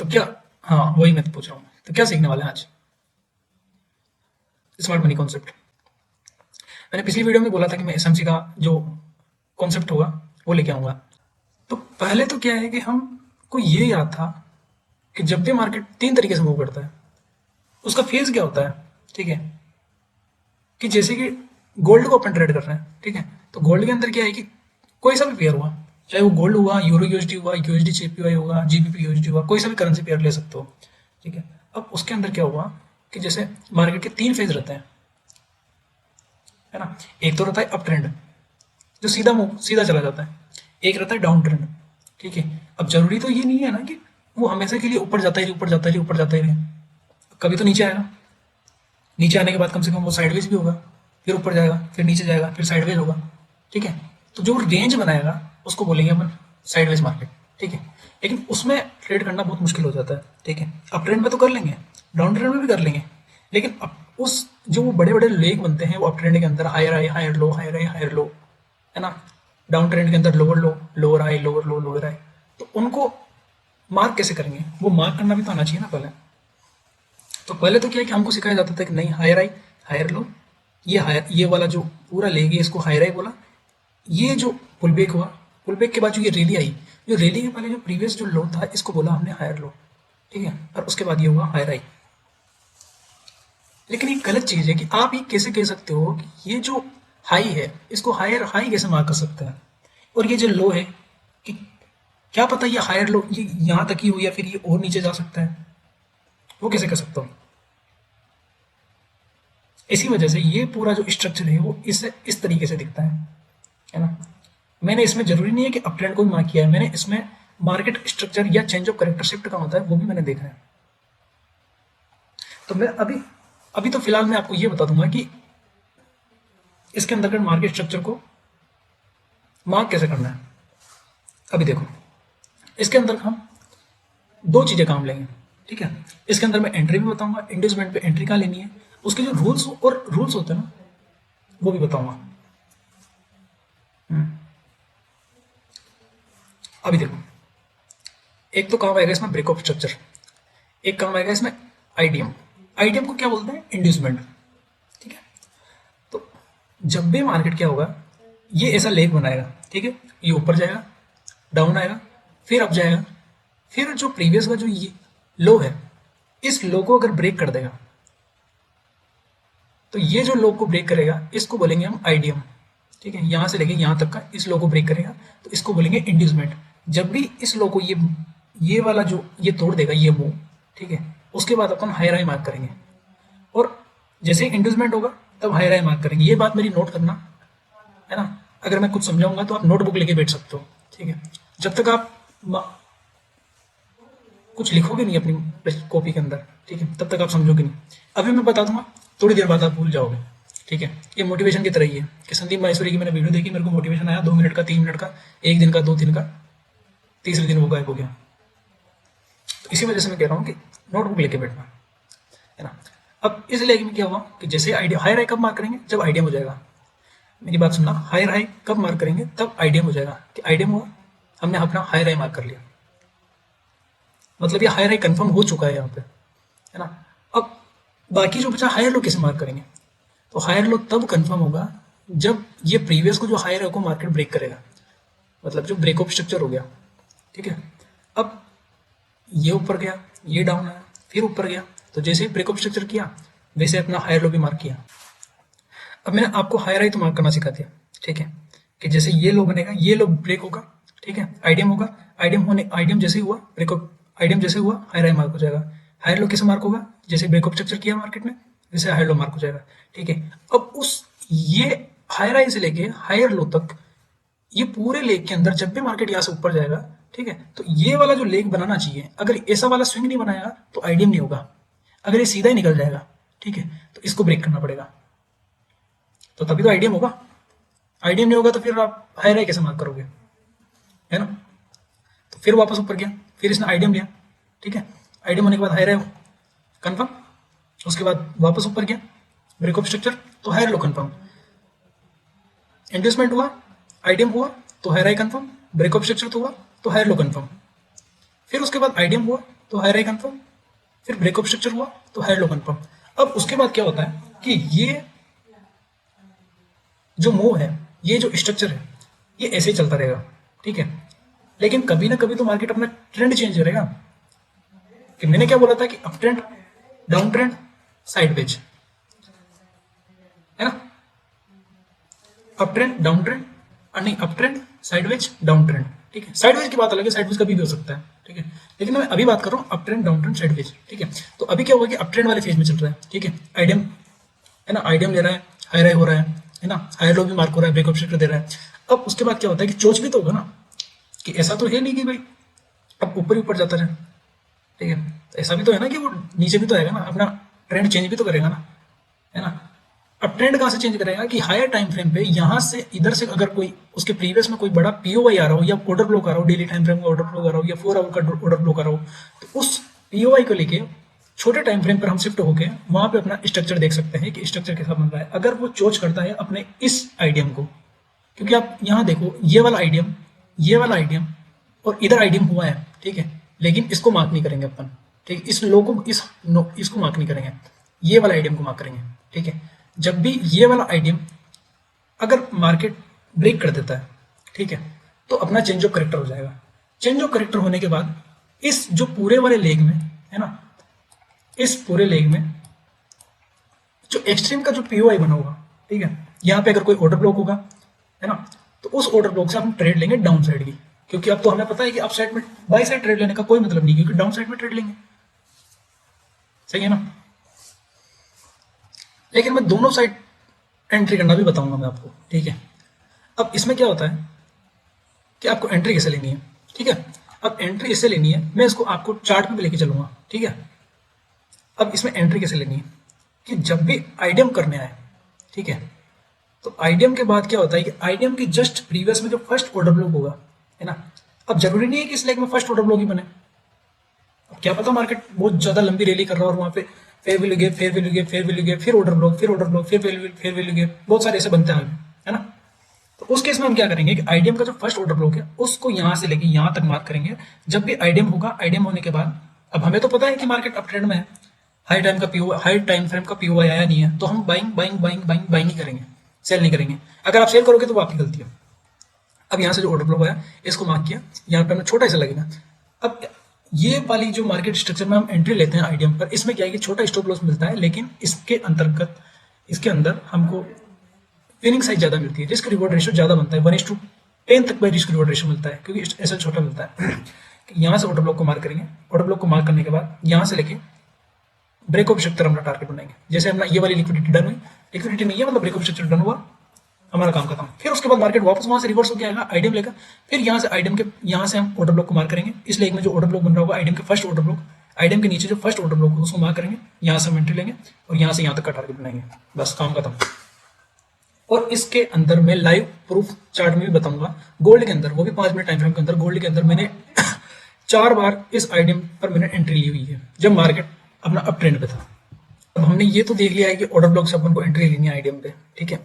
तो क्या, हाँ वही मैं तो पूछ रहा हूँ, तो क्या सीखने वाले हैं आज स्मार्ट मनी कॉन्सेप्ट? मैंने पिछली वीडियो में बोला था कि मैं एसएमसी का जो कॉन्सेप्ट होगा वो लेके आऊंगा। तो पहले तो क्या है कि हमको ये याद था कि जब भी मार्केट तीन तरीके से मूव करता है, उसका फेज क्या होता है, ठीक है? कि जैसे कि गोल्ड को अपन ट्रेड कर रहे हैं, ठीक है? तो गोल्ड के अंदर क्या है कि कोई सा भी पेयर हुआ, चाहे वो गोल्ड हुआ, यूरो यूएसडी हुआ, यूएसडी जेपीवाई होगा, जीबीपी यूएसडी हुआ, कोई सा भी करेंसी पेयर ले सकते हो, ठीक है? अब उसके अंदर क्या हुआ कि जैसे मार्केट के तीन फेज रहते हैं, है ना? एक तो रहता है अप ट्रेंड, जो सीधा मूव सीधा चला जाता है। एक रहता है डाउन ट्रेंड, ठीक है? अब जरूरी तो ये नहीं है ना कि वो हमेशा के लिए ऊपर जाता ही रहे, ऊपर जाता ही रहे, ऊपर जाता ही रहे। कभी तो नीचे आएगा, नीचे आने के बाद कम से कम वो साइडवेज भी होगा, फिर ऊपर जाएगा, फिर नीचे जाएगा, फिर साइडवेज होगा, ठीक है? तो जो रेंज बनाएगा उसको बोलेंगे अपन साइडवेज मार्केट, ठीक है? लेकिन उसमें ट्रेड करना बहुत मुश्किल हो जाता है, ठीक है? अप ट्रेंड में तो कर लेंगे, डाउन ट्रेंड में भी कर लेंगे, लेकिन उस जो वो बड़े बड़े लेग बनते हैं वो अप ट्रेंड के अंदर higher high higher low, higher high higher low, है ना? डाउन ट्रेंड के अंदर lower low, lower high, lower low, lower high. तो उनको मार्क कैसे करेंगे? वो मार्क करना भी तो आना चाहिए ना पहले। तो पहले तो क्या है कि हमको सिखाया जाता था कि नहीं, हायर हाई हायर लो, ये हायर, ये वाला जो पूरा लेगी इसको हायर हाई बोला। ये जो पुल बैक हुआ, पुल बैक के बाद जो ये रैली आई, जो रैली के पहले जो प्रीवियस जो लो था इसको बोला हमने हायर लो, ठीक है? और उसके बाद ये हुआ हायर हाई। लेकिन ये गलत चीज है कि आप ये कैसे कह सकते हो कि ये जो हाई है इसको हायर हाई कैसे मार्क कर सकते हैं, और ये जो लो है कि क्या पता ये हायर लो ये यहाँ तक ही हो या फिर ये और नीचे जा सकता है, वो कैसे कर सकता हूँ? इसी वजह से ये पूरा जो स्ट्रक्चर है वो इस तरीके से दिखता है ना? मैंने इसमें जरूरी नहीं है कि अपट्रेंड को भी मार्क किया है, मैंने इसमें मार्केट स्ट्रक्चर या चेंज ऑफ करेक्टर शिफ्ट का होता है वो भी मैंने देखा है। तो मैं अभी अभी तो फिलहाल मैं आपको ये बता दूंगा कि इसके अंदर मार्केट स्ट्रक्चर को मार्क कैसे करना है। अभी देखो, इसके अंदर हम दो चीजें काम लेंगे, ठीक है? इसके अंदर मैं एंट्री भी बताऊंगा, इंड्यूसमेंट पे एंट्री कहाँ लेनी है, उसके जो रूल्स होते हैं ना वो भी बताऊंगा। अभी देखो, एक तो काम आएगा इसमें ब्रेकअप स्ट्रक्चर, एक काम आएगा इसमें आईडीएम। आईडीएम को क्या बोलते हैं? इंड्यूसमेंट, ठीक है? तो जब भी मार्केट क्या होगा, ये ऐसा लेग बनाएगा, ठीक है? ये ऊपर जाएगा, डाउन आएगा, फिर अप जाएगा, फिर जो प्रीवियस का जो ये लो है, इस लो को अगर ब्रेक कर देगा, तो ये जो लो को ब्रेक करेगा इसको बोलेंगे हम आईडीएम, ठीक है? यहां से लेके यहां तक का इस लो को ब्रेक करेगा तो इसको बोलेंगे इंड्यूसमेंट। जब भी इस लो को ये वाला जो ये तोड़ देगा ये मूव, ठीक है? उसके बाद अपन हायर हाई मार्क करेंगे, और जैसे ही इंड्यूसमेंट होगा तब हायर हाई मार्क करेंगे। ये बात मेरी नोट करना, है ना? अगर मैं कुछ समझाऊंगा तो आप नोटबुक लेके बैठ सकते हो, ठीक है? जब तक आप कुछ लिखोगे नहीं अपनी कॉपी के अंदर, ठीक है, तब तक आप समझोगे नहीं। अभी मैं बता दूंगा, थोड़ी देर बाद आप भूल जाओगे, ठीक है? ये मोटिवेशन की तरह ही है कि संदीप माहेश्वरी की मैंने वीडियो देखी, मेरे को मोटिवेशन आया 2 मिनट का, 3 मिनट का, एक दिन का, 2 दिन का, तीसरे दिन वो गायब हो गया। तो इसी वजह से मैं कह रहा हूँ कि नोटबुक लेके बैठना, है ना? अब इस लेग में क्या हुआ कि जैसे आइडिया हायर हाई कब मार्क करेंगे? जब आइडियम हो जाएगा। मेरी बात सुनना, हायर हाई कब मार्क करेंगे? तब आइडियम हो जाएगा कि आइडियम हुआ, हमने अपना हायर हाई मार्क कर लिया, मतलब ये हायर हाई कंफर्म हो चुका है यहाँ पे, है ना? अब बाकी जो बचा हायर लो कैसे मार्क करेंगे? तो हायर लो तब कंफर्म होगा जब ये प्रीवियस को जो हायर को मार्केट ब्रेक करेगा, मतलब जो ब्रेकअप स्ट्रक्चर हो गया, ठीक है? अब ये ऊपर गया, ये डाउन आया, फिर ऊपर गया, तो जैसे ही ब्रेकअप स्ट्रक्चर किया वैसे अपना हायर लो भी मार्क किया। अब मैंने आपको हायर हाई तो मार्क करना सिखा दिया, ठीक है? कि जैसे ये लो बनेगा, ये लो ब्रेक होगा, ठीक है? आइडियम होगा, आइडियम जैसे ही हुआ ब्रेकअप, आइडियम जैसे हुआ हायर हाई मार्क हो जाएगा। हायर लो कैसे मार्क होगा? जैसे ब्रेकअप स्ट्रक्चर किया मार्केट में वैसे हायर लो मार्क हो जाएगा, ठीक है? अब उस ये हायर हाई से लेके हायर लो तक, ये पूरे लेग के अंदर जब भी मार्केट यहाँ से ऊपर जाएगा, ठीक है, तो ये वाला जो लेग बनाना चाहिए, अगर ऐसा वाला स्विंग नहीं बनाएगा तो आइडियम नहीं होगा। अगर ये सीधा ही निकल जाएगा, ठीक है, तो इसको ब्रेक करना पड़ेगा, तो तभी तो आइडियम होगा। आइडियम नहीं होगा तो फिर आप हायर हाई कैसे मार्क करोगे, है ना? तो फिर वापस ऊपर गया, फिर इसने आइडियम लिया, ठीक है? आइडियम होने के बाद हायर हाई कन्फर्म, उसके बाद वापस ऊपर गया, ब्रेकअप स्ट्रक्चर तो हायर लो कन्फर्म, इंड्यूसमेंट हुआ, आइडियम हुआ तो higher high confirm, breakup structure तो हुआ तो हायर लो कन्फर्म, फिर उसके बाद आइडियम हुआ तो हायर हाई कंफर्म, फिर ब्रेकअप स्ट्रक्चर हुआ तो हायर लो कंफर्म। अब उसके बाद क्या होता है कि ये जो मूव है, ये जो स्ट्रक्चर है, ये ऐसे ही चलता रहेगा, ठीक है। लेकिन कभी ना कभी तो मार्केट अपना ट्रेंड चेंज करेगा। कि मैंने क्या बोला था कि up trend, down trend, sideways, है ना। अप ट्रेंड, डाउन ट्रेंड, नहीं up trend, sideways, down trend, ठीक है। साइडवेज की बात अलग है, साइडवेज कभी भी हो सकता है, ठीक है। लेकिन मैं अभी बात कर रहा हूँ up trend, down trend, sideways, ठीक है। तो अभी क्या होगा कि अप ट्रेंड वाले फेज में चल रहा है, ठीक है। आइडियम, है ना, आइडियम ले रहा है, हाई राई हो रहा है ना, हाई लो भी मार्क हो रहा है, ब्रेकअप स्ट्रक्चर दे रहा है। अब उसके बाद क्या होता है कि चोच भी तो होगा ना, कि ऐसा तो है नहीं कि भाई अब ऊपर ही ऊपर जाता रहे, ठीक है। ऐसा भी तो है ना कि वो नीचे भी तो आएगा ना, अपना ट्रेंड चेंज भी तो करेगा ना, है ना। अब ट्रेंड कहाँ से चेंज करेगा कि हायर टाइम फ्रेम पे यहाँ से इधर से अगर कोई उसके प्रीवियस में कोई बड़ा पीओवाई आ रहा हो या ऑर्डर ब्लॉक आ रहा हो, डेली टाइम फ्रेम का ऑर्डर ब्लॉक आ रहा हो या 4 आवर का ऑर्डर ब्लॉक आ रहा हो, तो उस पीओवाई को लेके छोटे टाइम फ्रेम पर हम शिफ्ट होके वहां पे अपना स्ट्रक्चर देख सकते हैं कि स्ट्रक्चर कैसा बन रहा है। अगर वो चोच करता है अपने इस आइडियम को, क्योंकि आप यहाँ देखो ये वाला आइडियम, ये वाला आइडियम और इधर आइडियम हुआ है, ठीक है। लेकिन इसको मार्क नहीं करेंगे अपन, ठीक है। इस लो को इसको मार्क नहीं करेंगे, ये वाला आइडियम को मार्क करेंगे, ठीक है। जब भी ये वाला आइडियम अगर मार्केट ब्रेक कर देता है, ठीक है, तो अपना चेंज ऑफ करेक्टर हो जाएगा। चेंज ऑफ करेक्टर होने के बाद इस जो पूरे वाले लेग में, है ना, इस पूरे लेग में जो एक्सट्रीम का जो पीओआई बना होगा, ठीक है, यहाँ पे अगर कोई ऑर्डर ब्लॉक होगा, है ना, तो उस ऑर्डर ब्लॉक से हम ट्रेड लेंगे डाउन साइड की, क्योंकि अब तो हमें पता है कि अप साइड में बाई साइड ट्रेड लेने का कोई मतलब नहीं, क्योंकि डाउन साइड में ट्रेड लेंगे, सही है ना। लेकिन मैं दोनों साइड एंट्री करना भी बताऊंगा मैं आपको, ठीक है। अब इसमें क्या होता है कि आपको एंट्री कैसे लेनी है, ठीक है। अब एंट्री ऐसे लेनी है, मैं इसको आपको चार्ट पे भी लेके चलूंगा, ठीक है। अब इसमें एंट्री कैसे लेनी है कि जब भी आइडियम करने आए, ठीक है, तो आइडियम के बाद क्या होता है कि आइडियम की जस्ट प्रीवियस में जो फर्स्ट ऑर्डर ब्लॉक होगा, है ना। अब जरूरी नहीं है कि इस लेग में फर्स्ट ऑर्डर ब्लॉक ही बने, अब क्या पता मार्केट बहुत ज्यादा लंबी रैली कर रहा है और वहां पे fair value gap, fair value gap, fair value gap, फिर ऑर्डर ब्लॉक, फिर ऑर्डर ब्लॉक, फिर फेयर वैल्यू गैप, बहुत सारे ऐसे बनते हैं, है ना। तो उस केस में हम क्या करेंगे कि आइडियम का जो फर्स्ट ऑर्डर ब्लॉक है उसको यहां से लेके यहां तक मार्क करेंगे। जब भी आइडियम होगा, आइडियम होने के बाद अब हमें तो पता है कि मार्केट अप ट्रेंड में है, हाई टाइम फ्रेम का पीओ आया नहीं है, तो हम buying buying buying buying buying ही करेंगे, सेल नहीं करेंगे। अगर आप सेल करोगे तो वो आपकी गलती है। अब यहाँ से जो ऑर्डर ब्लॉक आया इसको मार्क किया, यहाँ पे हमें छोटा सा लगेगा। अब ये वाली जो मार्केट स्ट्रक्चर में हम एंट्री लेते हैं आइडियम पर, इसमें क्या है कि छोटा स्टॉप लॉस मिलता है, लेकिन इसके अंतर्गत इसके अंदर हमको विनिंग साइज ज्यादा मिलती है, रिस्क रिवॉर्ड रेशियो ज्यादा बनता है, 1:10 तक रिस्क रिवॉर्ड रेशियो मिलता है, क्योंकि ऐसा छोटा मिलता है। यहाँ से ऑर्डर ब्लॉक को मार्क करेंगे, ऑर्डर ब्लॉक को मार्क करने के बाद यहाँ से लेके ब्रेकअप स्ट्रक्चर अपना टारगेट बनाएंगे। जैसे हमने ये वाली लिक्विडिटी डन हुई, लिक्विडिटी नहीं है मतलब ब्रेकअप स्ट्रक्चर डन हुआ, हमारा काम खत्म। फिर उसके बाद मार्केट वापस वहां से रिवर्स होकर आएगा, आइडियम लेगा, फिर यहाँ से आइडियम के यहाँ से हम ऑर्डर ब्लॉक को मार्क करेंगे। इस लेग में जो ऑर्डर ब्लॉक बन रहा होगा आइडियम के फर्स्ट ऑर्डर ब्लॉक, आइडियम के नीचे जो फर्स्ट ऑर्डर ब्लॉक होगा उसको मार्क करेंगे, यहाँ से हम एंट्री लेंगे और यहाँ से यहाँ तक का टारगेट बनाएंगे, बस काम खत्म। और इसके अंदर मैं लाइव प्रूफ चार्ट में भी बताऊंगा, गोल्ड के अंदर, वो भी 5 मिनट टाइम फ्रेम के अंदर, गोल्ड के अंदर मैंने 4 बार इस आइडियम पर मैंने एंट्री ली हुई है जब मार्केट अपना अप ट्रेंड पे था। अब हमने ये तो देख लिया है कि ऑर्डर ब्लॉक से अपन को एंट्री लेनी है आइडियम पे, ठीक है।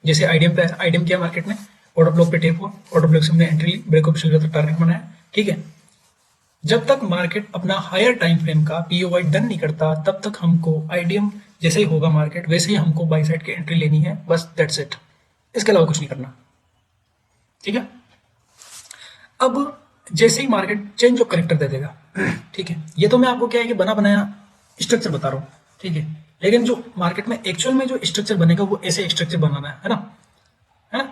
जैसे आइडियम पे आइडियम किया मार्केट ने, ऑर्डर ब्लॉक पे टेप हुआ, ऑर्डर ब्लॉक से हमने एंट्री ली, ब्रेकअप स्ट्रक्चर तक टारगेट बनाया, ठीक है। जब तक मार्केट अपना हायर टाइम फ्रेम का पीओवाई डन नहीं करता तब तक हमको आइडियम जैसे ही होगा मार्केट वैसे ही हमको बाई साइड की एंट्री लेनी है, बस दैट्स इट, इसके अलावा कुछ नहीं करना, ठीक है। अब जैसे ही मार्केट चेंज ऑफ करेक्टर दे देगा, ठीक है, ये तो मैं आपको क्या है कि बना बनाया स्ट्रक्चर बता रहा हूँ, ठीक है। लेकिन जो मार्केट में एक्चुअल में जो स्ट्रक्चर बनेगा वो ऐसे स्ट्रक्चर बनाना है ना, है ना,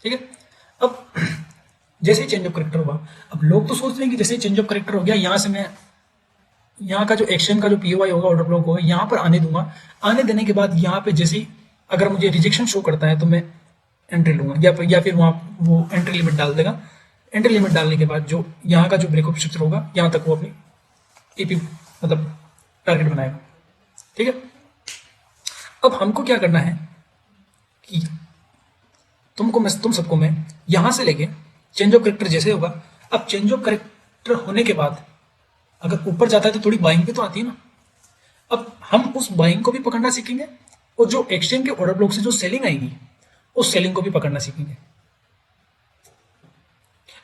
ठीक है। अब जैसे ही चेंज ऑफ करेक्टर हुआ, अब लोग तो सोच रहे हैं कि जैसे ही चेंज ऑफ करेक्टर हो गया यहाँ से मैं यहाँ का जो एक्शन का जो पीओवाई होगा, ऑर्डर ब्लॉक होगा, यहाँ पर आने दूंगा। आने देने के बाद यहाँ पे जैसे ही अगर मुझे रिजेक्शन शो करता है तो मैं एंट्री लूंगा, या फिर वहाँ वो एंट्री लिमिट डाल देगा। एंट्री लिमिट डालने के बाद जो यहाँ का जो ब्रेकअप स्ट्रक्चर होगा यहाँ तक वो अपनी ईपी मतलब टारगेट बनाएगा, ठीक है। अब हमको क्या करना है कि तुम सबको मैं यहां से लेके चेंज ऑफ करेक्टर जैसे होगा, अब चेंज ऑफ करेक्टर होने के बाद अगर ऊपर जाता है तो थोड़ी बाइंग भी तो आती है ना। अब हम उस बाइंग को भी पकड़ना सीखेंगे और जो एक्सचेंज के ऑर्डर ब्लॉक से जो सेलिंग आएगी उस सेलिंग को भी पकड़ना सीखेंगे।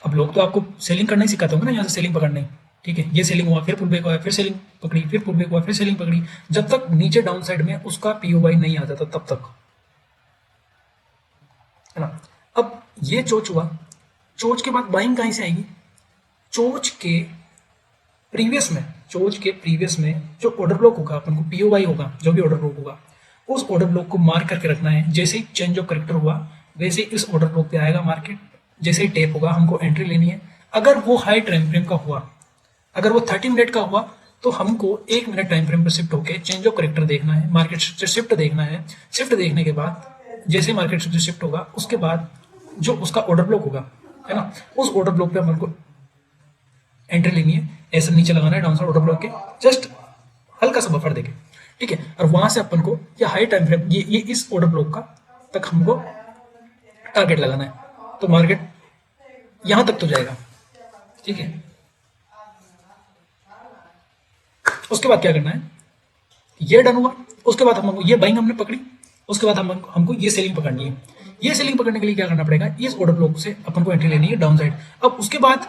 अब लोग तो आपको सेलिंग करना ही सिखाते होंगे ना, यहाँ से सेलिंग पकड़ना ही, ठीक है, ये सेलिंग हुआ, फिर पुल बैक हुआ, फिर सेलिंग पकड़ी, फिर पुल बैक हुआ, फिर सेलिंग पकड़ी, जब तक नीचे डाउन साइड में उसका पीओवाई नहीं आ जाता तब तक, है ना। अब ये चोच हुआ, चोच के बाद बाइंग कहीं से आएगी? चोच के प्रीवियस में, चोच के प्रीवियस में जो ऑर्डर ब्लॉक होगा, अपन को पीओवाई होगा, जो भी ऑर्डर ब्लॉक होगा, उस ऑर्डर ब्लॉक को मार्क करके रखना है। जैसे ही चेंज ऑफ करेक्टर हुआ वैसे ही इस ऑर्डर ब्लॉक पे आएगा मार्केट, जैसे ही टेप होगा हमको एंट्री लेनी है। अगर वो हाई टाइम फ्रेम का हुआ, अगर वो 30 मिनट का हुआ, तो हमको 1 मिनट टाइम फ्रेम पर शिफ्ट होकर चेंज ऑफ करेक्टर देखना है, मार्केट शिफ्ट देखना है। शिफ्ट देखने के बाद जैसे मार्केट शिफ्ट होगा उसके बाद जो उसका ऑर्डर ब्लॉक होगा, है ना, उस ऑर्डर ब्लॉक पे अपन को एंट्री लेनी है, ऐसा नीचे लगाना है डाउन साइड ऑर्डर ब्लॉक के जस्ट हल्का सा बफर देके, ठीक है। और वहां से अपन को या हाई टाइम फ्रेम ये इस ऑर्डर ब्लॉक का तक हमको टारगेट लगाना है, तो मार्केट यहां तक तो जाएगा, ठीक है। उसके बाद क्या करना है, ये डन हुआ, उसके बाद हमको ये बाइंग हमने पकड़ी, उसके बाद हमको ये सेलिंग पकड़नी है। ये सेलिंग पकड़ने के लिए क्या करना पड़ेगा, इस ऑर्डर ब्लॉक से अपन को एंट्री लेनी है डाउन साइड। अब उसके बाद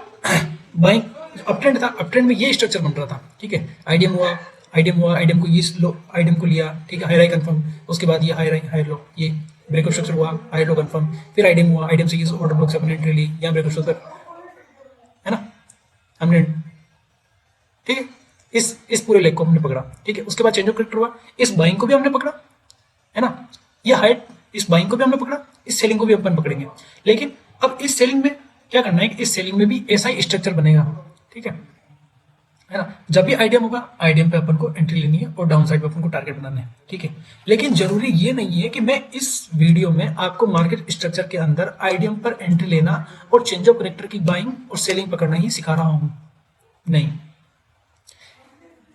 बाइंग अप ट्रेंड था, अप ट्रेंड में ये स्ट्रक्चर बन रहा था, ठीक है। आईडीएम हुआ, आईडीएम को इस लो आईडीएम को लिया, ठीक है, हाई राई कंफर्म, उसके बाद ये हाई लो, ये ब्रेकअप स्ट्रक्चर हुआ, हाई लो कंफर्म, फिर आईडीएम हुआ, आईडीएम से इस ऑर्डर ब्लॉक से अपने एंट्री ली, यहाँ ब्रेकअप स्ट्रक्चर, है ना, हमने, ठीक है, इस पूरे लेग को हमने पकड़ा, ठीक है। उसके बाद चेंज ऑफ करेक्टर हुआ, इस बाइंग को भी हमने पकड़ा, है ना, ये हाइट, इस बाइंग को भी हमने पकड़ा, इस सेलिंग को भी अपन पकड़ेंगे। लेकिन अब इस सेलिंग में क्या करना है कि इस सेलिंग में भी ऐसा ही स्ट्रक्चर बनेगा, ठीक है ना। जब भी आईडीएम होगा, आईडीएम पे अपन को एंट्री लेनी है और डाउन साइड पे अपन को टारगेट बनाना है, ठीक है। लेकिन जरूरी ये नहीं है कि मैं इस वीडियो में आपको मार्केट स्ट्रक्चर के अंदर आईडीएम पर एंट्री लेना और चेंज ऑफ करेक्टर की बाइंग और सेलिंग पकड़ना ही सिखा रहा हूं, नहीं।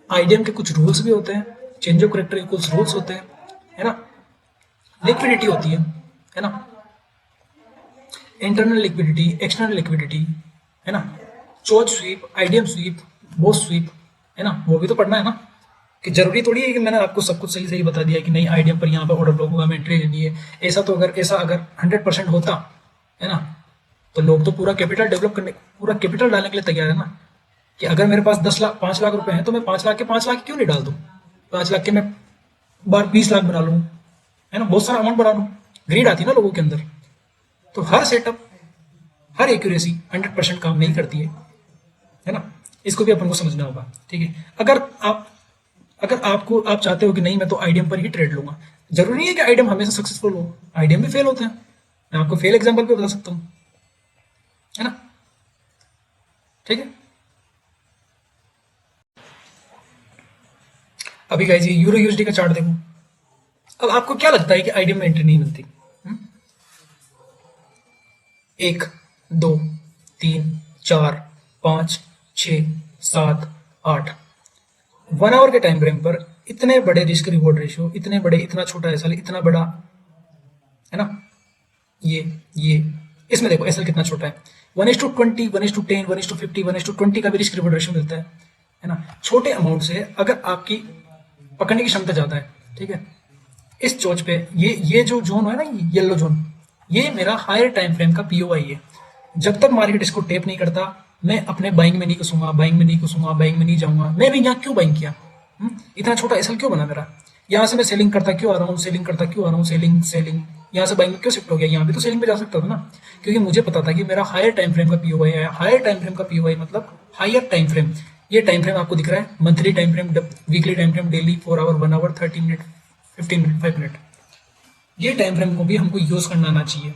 आईडीएम के कुछ रूल्स भी होते हैं, चेंज ऑफ करेक्टर के कुछ रूल्स होते हैं, है ना, लिक्विडिटी होती है ना, इंटरनल लिक्विडिटी, एक्सटर्नल लिक्विडिटी, है ना, CHoCH sweep, IDM sweep, BOS sweep, है ना, वो भी तो पढ़ना है ना। कि जरूरी थोड़ी है कि मैंने आपको सब कुछ सही सही बता दिया कि नहीं आईडीएम पर यहाँ पर ऑर्डर ब्लॉक होगा, हमें एंट्री लेनी है। ऐसा अगर 100% होता, है ना, तो लोग तो पूरा कैपिटल डेवलप करने, पूरा कैपिटल डालने के लिए तैयार है ना। कि अगर मेरे पास 10 लाख 5 लाख रुपए हैं तो मैं 5 लाख के 5 लाख क्यों नहीं डाल दूं, 5 लाख के मैं बार 20 लाख बना लूं, है ना, बहुत सारा अमाउंट बना लूं। ग्रीड आती है ना लोगों के अंदर। तो हर सेटअप, हर एक्यूरेसी 100% काम नहीं करती है ना। इसको भी अपन को समझना होगा, ठीक है। आप चाहते हो कि नहीं मैं तो आईडीएम पर ही ट्रेड लूंगा, जरूरी नहीं है कि आईडीएम हमेशा सक्सेसफुल हो, आईडीएम भी फेल होते हैं। मैं आपको फेल एग्जांपल पे बता सकता हूं, है ना, ठीक है। अभी गाइस ये यूरो यूएसडी का चार्ट देखो। अब आपको क्या लगता है कि आईडीएम में एंट्री नहीं मिलती? 1 2 3 4 5 6 7 8 1 आवर के टाइम फ्रेम पर इतने बड़े रिस्क रिवॉर्ड रेशियो, इतने बड़े, इतना छोटा एसएल, इतना बड़ा, है ना। ये इसमें देखो एसएल कितना छोटा है, 1:20, 1:10, 1:50, 1:20 का भी रिस्क रिवॉर्ड रेशियो मिलता है ना। छोटे अमाउंट से अगर आपकी पकड़ने की क्षमता ज्यादा है, ठीक है, इस चोच पे ये जो जोन है ना, येलो जोन, ये मेरा हायर टाइम फ्रेम का पीओआई है। जब तक मार्केट इसको टेप नहीं करता मैं अपने बाइंग में नहीं घुसूंगा, बाइंग में नहीं घुसूंगा, बाइंग में नहीं जाऊंगा। मैं भी यहाँ क्यों बाइंग किया, इतना छोटा एसएल क्यों बना मेरा, यहाँ से मैं सेलिंग करता क्यों आ रहा हूँ, सेलिंग करता क्यों आ रहा हूँ, सेलिंग यहाँ से बाइंग में क्यों शिफ्ट हो गया, यहाँ भी तो सेलिंग पे जा सकता था ना। क्योंकि मुझे पता था कि मेरा हायर टाइम फ्रेम का पीओआई है। हायर टाइम फ्रेम का पीओआई मतलब हायर टाइम फ्रेम। ये टाइम फ्रेम आपको दिख रहा है, monthly time frame, weekly time frame, daily, 4 hour, 1 hour, 30 minute, 15 minute, 5 minute. ये टाइम फ्रेम को भी हमको यूज करना आना चाहिए।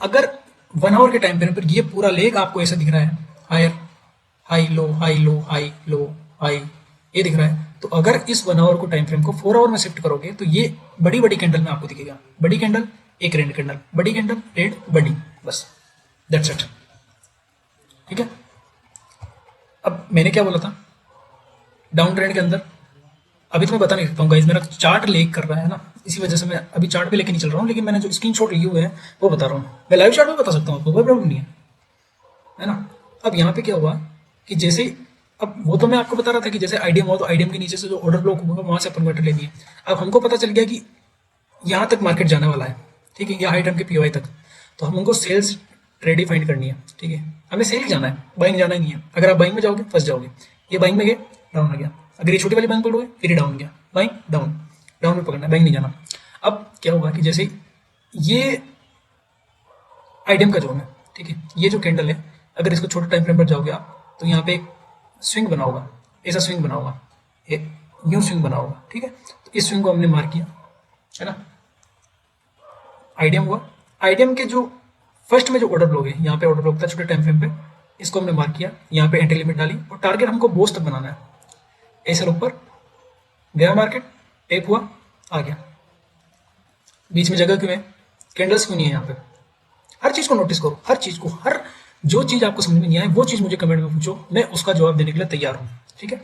अगर 1 आवर के टाइम फ्रेम पर ये पूरा लेग आपको ऐसा दिख रहा है, higher, high low, high low, high low, high, ये दिख रहा है, तो अगर इस 1 आवर को टाइम फ्रेम को 4 आवर में शिफ्ट करोगे तो ये बड़ी बड़ी कैंडल में आपको दिखेगा। बड़ी कैंडल, एक रेड कैंडल, बड़ी कैंडल, रेड, बड़ी, बस, दैट्स इट, ठीक है। अब मैंने क्या बोला था डाउन ट्रेंड के अंदर, अभी तो मैं बता नहीं सकता हूँ गाइस, मेरा चार्ट लेक कर रहा है ना, इसी वजह से मैं अभी चार्ट पे लेके नहीं चल रहा हूँ। लेकिन मैंने जो स्क्रीनशॉट लिए हुए हैं वो बता रहा हूँ। मैं लाइव चार्ट में बता सकता हूँ, कोई प्रॉब्लम नहीं है ना। अब यहाँ पे क्या हुआ कि जैसे, अब वो तो मैं आपको बता रहा था कि जैसे आईडीएम हो तो आईडीएम के नीचे से जो ऑर्डर ब्लॉक होगा वहां से अपन को लेनी है। अब हमको पता चल गया कि यहाँ तक मार्केट जाने वाला है, ठीक है, या हाई टाइम के पीओआई तक, तो हम उनको सेल्स ट्रेड ही फाइंड करनी है, ठीक है। हमें सेल ही जाना है, बाइंग जाना ही नहीं है। अगर आप बाइंग में जाओगे फंस जाओगे। ये बाइंग में गए, डाउन आ गया। अगर ये छोटी वाली बाइंग पकड़ोगे फिर ये डाउन गया, बाइंग डाउन, डाउन में पकड़ना है, बाइंग नहीं जाना। अब क्या होगा कि जैसे ये आइडियम का जोन है, ठीक है, ये जो कैंडल है, अगर इसको छोटे टाइम फ्रेम पर जाओगे आप तो यहाँ पे एक स्विंग बना होगा, ऐसा स्विंग बना होगा, एक न्यू स्विंग बना होगा, ठीक है। तो इस स्विंग को हमने मार्क किया, है ना, आइडियम हुआ। आइडियम के जो फर्स्ट में जो ऑर्डर ब्लॉक है, यहाँ पे ऑर्डर ब्लॉक था छोटे टाइम फ्रेम पे, इसको हमने मार्क किया, यहाँ पे एंट्री लिमिट डाली और टारगेट हमको बोस तक बनाना है। ऐसा ऊपर गया मार्केट, टेप हुआ, आ गया। बीच में जगह क्यों है, कैंडल्स क्यों नहीं है यहाँ पे? हर चीज को नोटिस करो, हर चीज को, हर जो चीज आपको समझ में नहीं आए वो चीज मुझे कमेंट में पूछो, मैं उसका जवाब देने के लिए तैयार हूँ, ठीक है।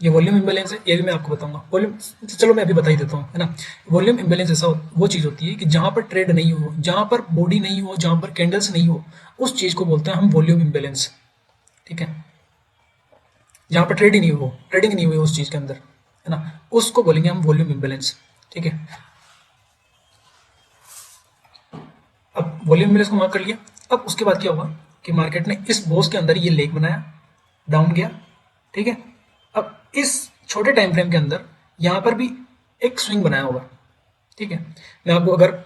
ये वॉल्यूम इम्बैलेंस है, ये भी मैं आपको बताऊंगा। वॉल्यूम चलो मैं अभी बता ही देता हूँ, है ना। वॉल्यूम इम्बैलेंस ऐसा वो चीज होती है कि जहां पर ट्रेड नहीं हो, जहां पर बॉडी नहीं हो, जहां पर कैंडल्स नहीं हो, उस चीज को बोलते हैं हम वॉल्यूम इम्बैलेंस, ठीक है। जहां पर ट्रेड ही नहीं हो, ट्रेडिंग नहीं हुई उस चीज के अंदर, है ना, उसको बोलेंगे हम वॉल्यूम इम्बैलेंस, ठीक है। अब वॉल्यूम इम्बैलेंस को मार्क कर लिया। अब उसके बाद क्या हुआ कि मार्केट ने इस बॉस के अंदर ये लेग बनाया, डाउन गया, ठीक है। अब इस छोटे टाइम फ्रेम के अंदर यहाँ पर भी एक स्विंग बनाया होगा, ठीक है। मैं आपको, अगर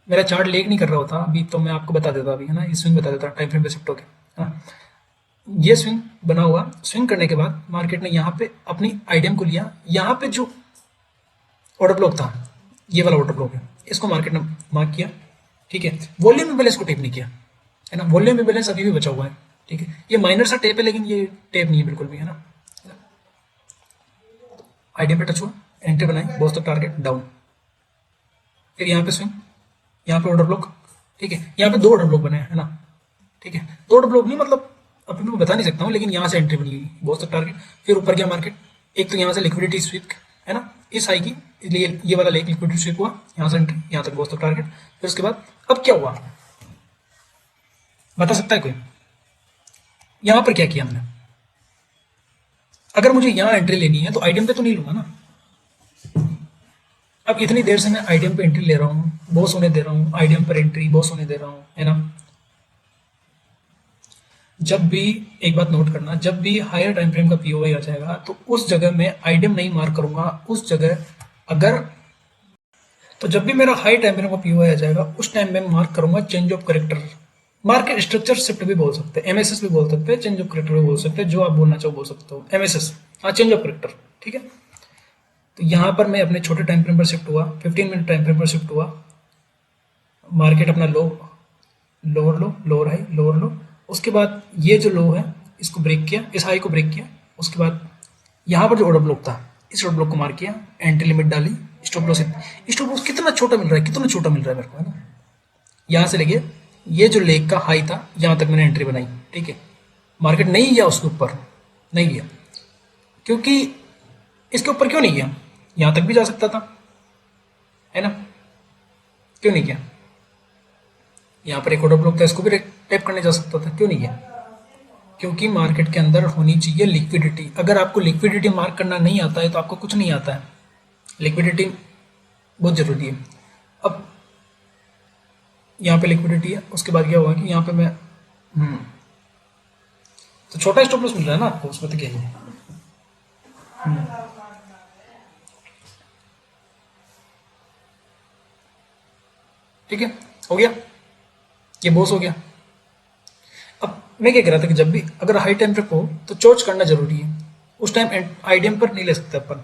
मेरा चार्ट लेग नहीं कर रहा होता अभी तो मैं आपको बता देता अभी, है ना, ये स्विंग बता देता टाइम फ्रेम पे शिफ्ट होके, है ना। ये स्विंग बना हुआ, स्विंग करने के बाद मार्केट ने यहाँ पे अपनी आइडियम को लिया। यहाँ पे जो ऑर्डर ब्लॉक था, ये वाला ऑर्डर ब्लॉक है, इसको मार्केट ने मार्क किया, ठीक है। वॉल्यूम इम्बैलेंस को टेप नहीं किया, है ना। वॉल्यूम इम्बैलेंस अभी भी बचा हुआ है, ठीक है। ये माइनर सा टेप है लेकिन ये टेप नहीं है बिल्कुल भी, है ना। आइडियम पे टच हुआ, एंट्री बनाई, बॉस तक टारगेट, डाउन। फिर यहाँ पे स्विंग, यहाँ पे ऑर्डर ब्लॉक, ठीक है। यहाँ पे दो ऑर्डर ब्लॉक बने हैं, है ना, ठीक है। दो ऑर्डर ब्लॉक नहीं, मतलब अभी मैं बता नहीं सकता हूँ, लेकिन यहाँ से एंट्री बनी हुई, बॉस तक टारगेट। फिर ऊपर गया मार्केट, एक तो यहाँ से लिक्विडिटी स्वीप, है ना, इस हाई की, इसलिए ये वाला लेग लिक्विडिटी स्वीप हुआ, यहाँ से एंट्री, यहाँ तक बॉस तक टारगेट। फिर उसके बाद अब क्या हुआ, बता सकता है कोई? यहाँ पर क्या किया हमने? अगर मुझे यहाँ एंट्री लेनी है तो आइडियम पे तो नहीं लूंगा ना। अब इतनी देर से मैं आइडियम पे एंट्री ले रहा हूँ, बॉस होने दे रहा हूँ, आइडियम पर एंट्री, बॉस होने दे रहा हूँ, है ना। जब भी, एक बात नोट करना, जब भी हायर टाइम फ्रेम का पीओवाई आ जाएगा तो उस जगह मैं आइडियम नहीं मार्क करूंगा, उस जगह अगर, तो जब भी मेरा हाई टाइम फ्रेम का पीओवाई आ जाएगा उस टाइम मैं मार्क करूंगा change of character, market structure shift भी बोल सकते हैं, एमएसएस भी बोल सकते हैं, चेंज ऑफ करेक्टर भी बोल सकते हैं, जो आप बोलना चाहो बोल सकते हो, एमएसएस, हाँ, चेंज ऑफ करेक्टर, ठीक है। तो यहाँ पर मैं अपने छोटे टाइम फ्रेम पर शिफ्ट हुआ, 15 मिनट टाइम फ्रेम पर शिफ्ट हुआ, मार्केट अपना low, lower low, lower high, lower low, उसके बाद ये जो लो है इसको ब्रेक किया, इस हाई को ब्रेक किया, उसके बाद यहाँ पर जो ऑर्डर ब्लॉक था इस ऑर्डर ब्लॉक को मार्क किया, एंट्री लिमिट डाली, स्टॉप लॉस, स्टॉप लॉस कितना छोटा मिल रहा है, कितना छोटा मिल रहा है मेरे को, है ना। यहाँ से लेके ये जो लेग का हाई था यहाँ तक मैंने एंट्री बनाई, ठीक है। मार्केट नहीं गया उसके ऊपर, नहीं गया, क्योंकि इसके ऊपर क्यों नहीं गया, यहाँ तक भी जा सकता था, है ना, क्यों नहीं गया। यहाँ पर एक ऑर्डर ब्लॉक था, इसको भी टैप करने जा सकता था, क्यों नहीं गया, क्योंकि मार्केट के अंदर होनी चाहिए लिक्विडिटी। अगर आपको लिक्विडिटी मार्क करना नहीं आता है तो आपको कुछ नहीं आता है, लिक्विडिटी बहुत जरूरी है। अब यहाँ पे लिक्विडिटी है, उसके बाद क्या हुआ कि यहाँ पे मैं तो छोटा स्टॉप लॉस मिल रहा है ना आपको, उसमें तो क्या ही है। ठीक है, हो गया, ये बॉस हो गया। अब मैं क्या कह रहा था कि जब भी अगर हाई टाइम पे हो तो चोच करना जरूरी है, उस टाइम आईडीएम पर नहीं ले सकते अपन।